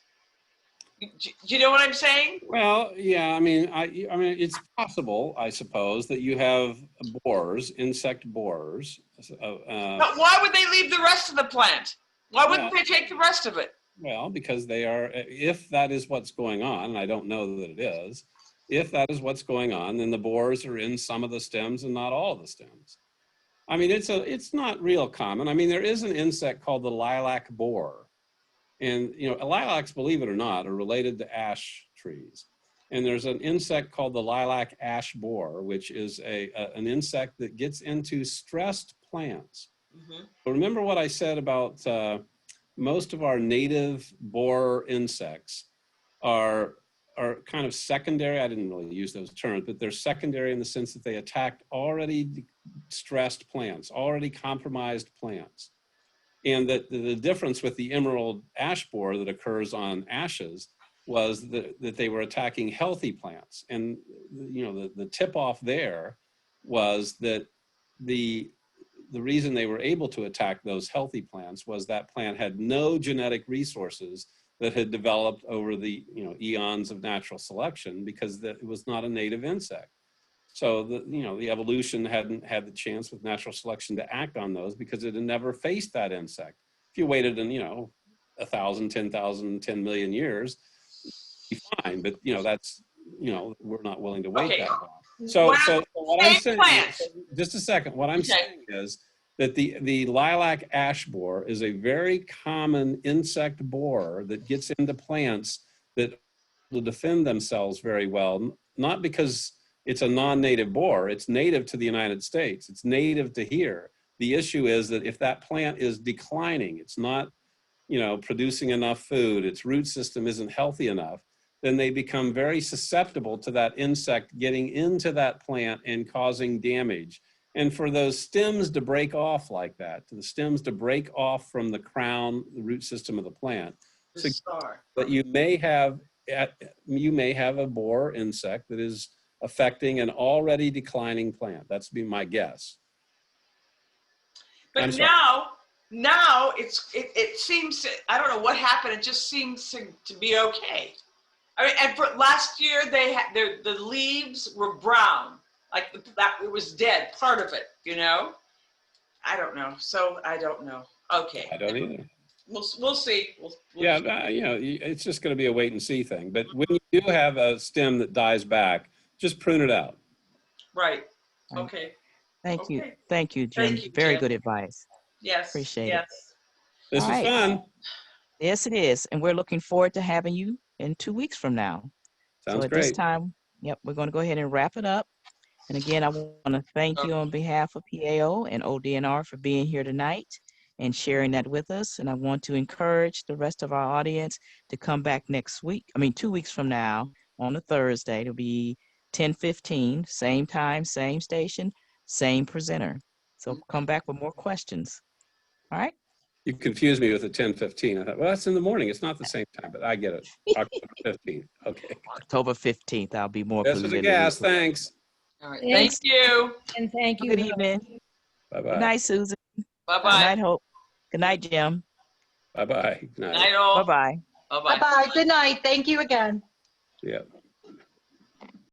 Do you know what I'm saying? Well, yeah, I mean, it's possible, I suppose, that you have borers, insect borers. But why would they leave the rest of the plant? Why wouldn't they take the rest of it? Well, because they are, if that is what's going on, and I don't know that it is, if that is what's going on, then the borers are in some of the stems and not all of the stems. I mean, it's not real common. I mean, there is an insect called the lilac borer. And, you know, lilacs, believe it or not, are related to ash trees. And there's an insect called the lilac ash borer, which is an insect that gets into stressed plants. Mm-hmm. So remember what I said about most of our native borer insects are kind of secondary. I didn't really use those terms, but they're secondary in the sense that they attacked already stressed plants, already compromised plants. And that the difference with the emerald ash borer that occurs on ashes was that they were attacking healthy plants. And, you know, the tip off there was that the reason they were able to attack those healthy plants was that plant had no genetic resources that had developed over the, you know, eons of natural selection, because it was not a native insect. So the evolution hadn't had the chance with natural selection to act on those because it had never faced that insect. If you waited in, 1,000, 10,000, 10 million years, you'd be fine. But, that's, we're not willing to wait that long. So what I'm saying, just a second, what I'm saying is that the lilac ash borer is a very common insect borer that gets into plants that will defend themselves very well, not because it's a non-native borer. It's native to the United States. It's native to here. The issue is that if that plant is declining, it's not, producing enough food, its root system isn't healthy enough, then they become very susceptible to that insect getting into that plant and causing damage. And for those stems to break off like that, to the stems to break off from the crown, the root system of the plant, but you may have a borer insect that is affecting an already declining plant. That's be my guess. But now it seems, I don't know what happened. It just seems to be okay. I mean, and for last year they had the leaves were brown, like that it was dead, part of it. I don't know. So I don't know. Okay. I don't either. We'll see. Yeah, it's just going to be a wait and see thing. But when you do have a stem that dies back, just prune it out. Right. Okay. Thank you. Thank you, Jim. Very good advice. Yes. Appreciate it. This is fun. Yes, it is. And we're looking forward to having you in 2 weeks from now. Sounds at great. This time, we're going to go ahead and wrap it up. And again, I want to thank you on behalf of PAO and ODNR for being here tonight and sharing that with us. And I want to encourage the rest of our audience to come back 2 weeks from now on a Thursday. It'll be 10:15, same time, same station, same presenter. So come back with more questions. All right? You confused me with the 10:15. I thought, well, that's in the morning. It's not the same time, but I get it. October 15th. Okay. October 15th. I'll be more Yes, with a gas. Thanks. All right. Thank you. And thank you. Good evening. Bye-bye. Good night, Susan. Bye-bye. Good night, Hope. Good night, Jim. Bye-bye. Good night. Night all. Bye-bye. Bye-bye. Bye-bye. Good night. Thank you again. Yeah.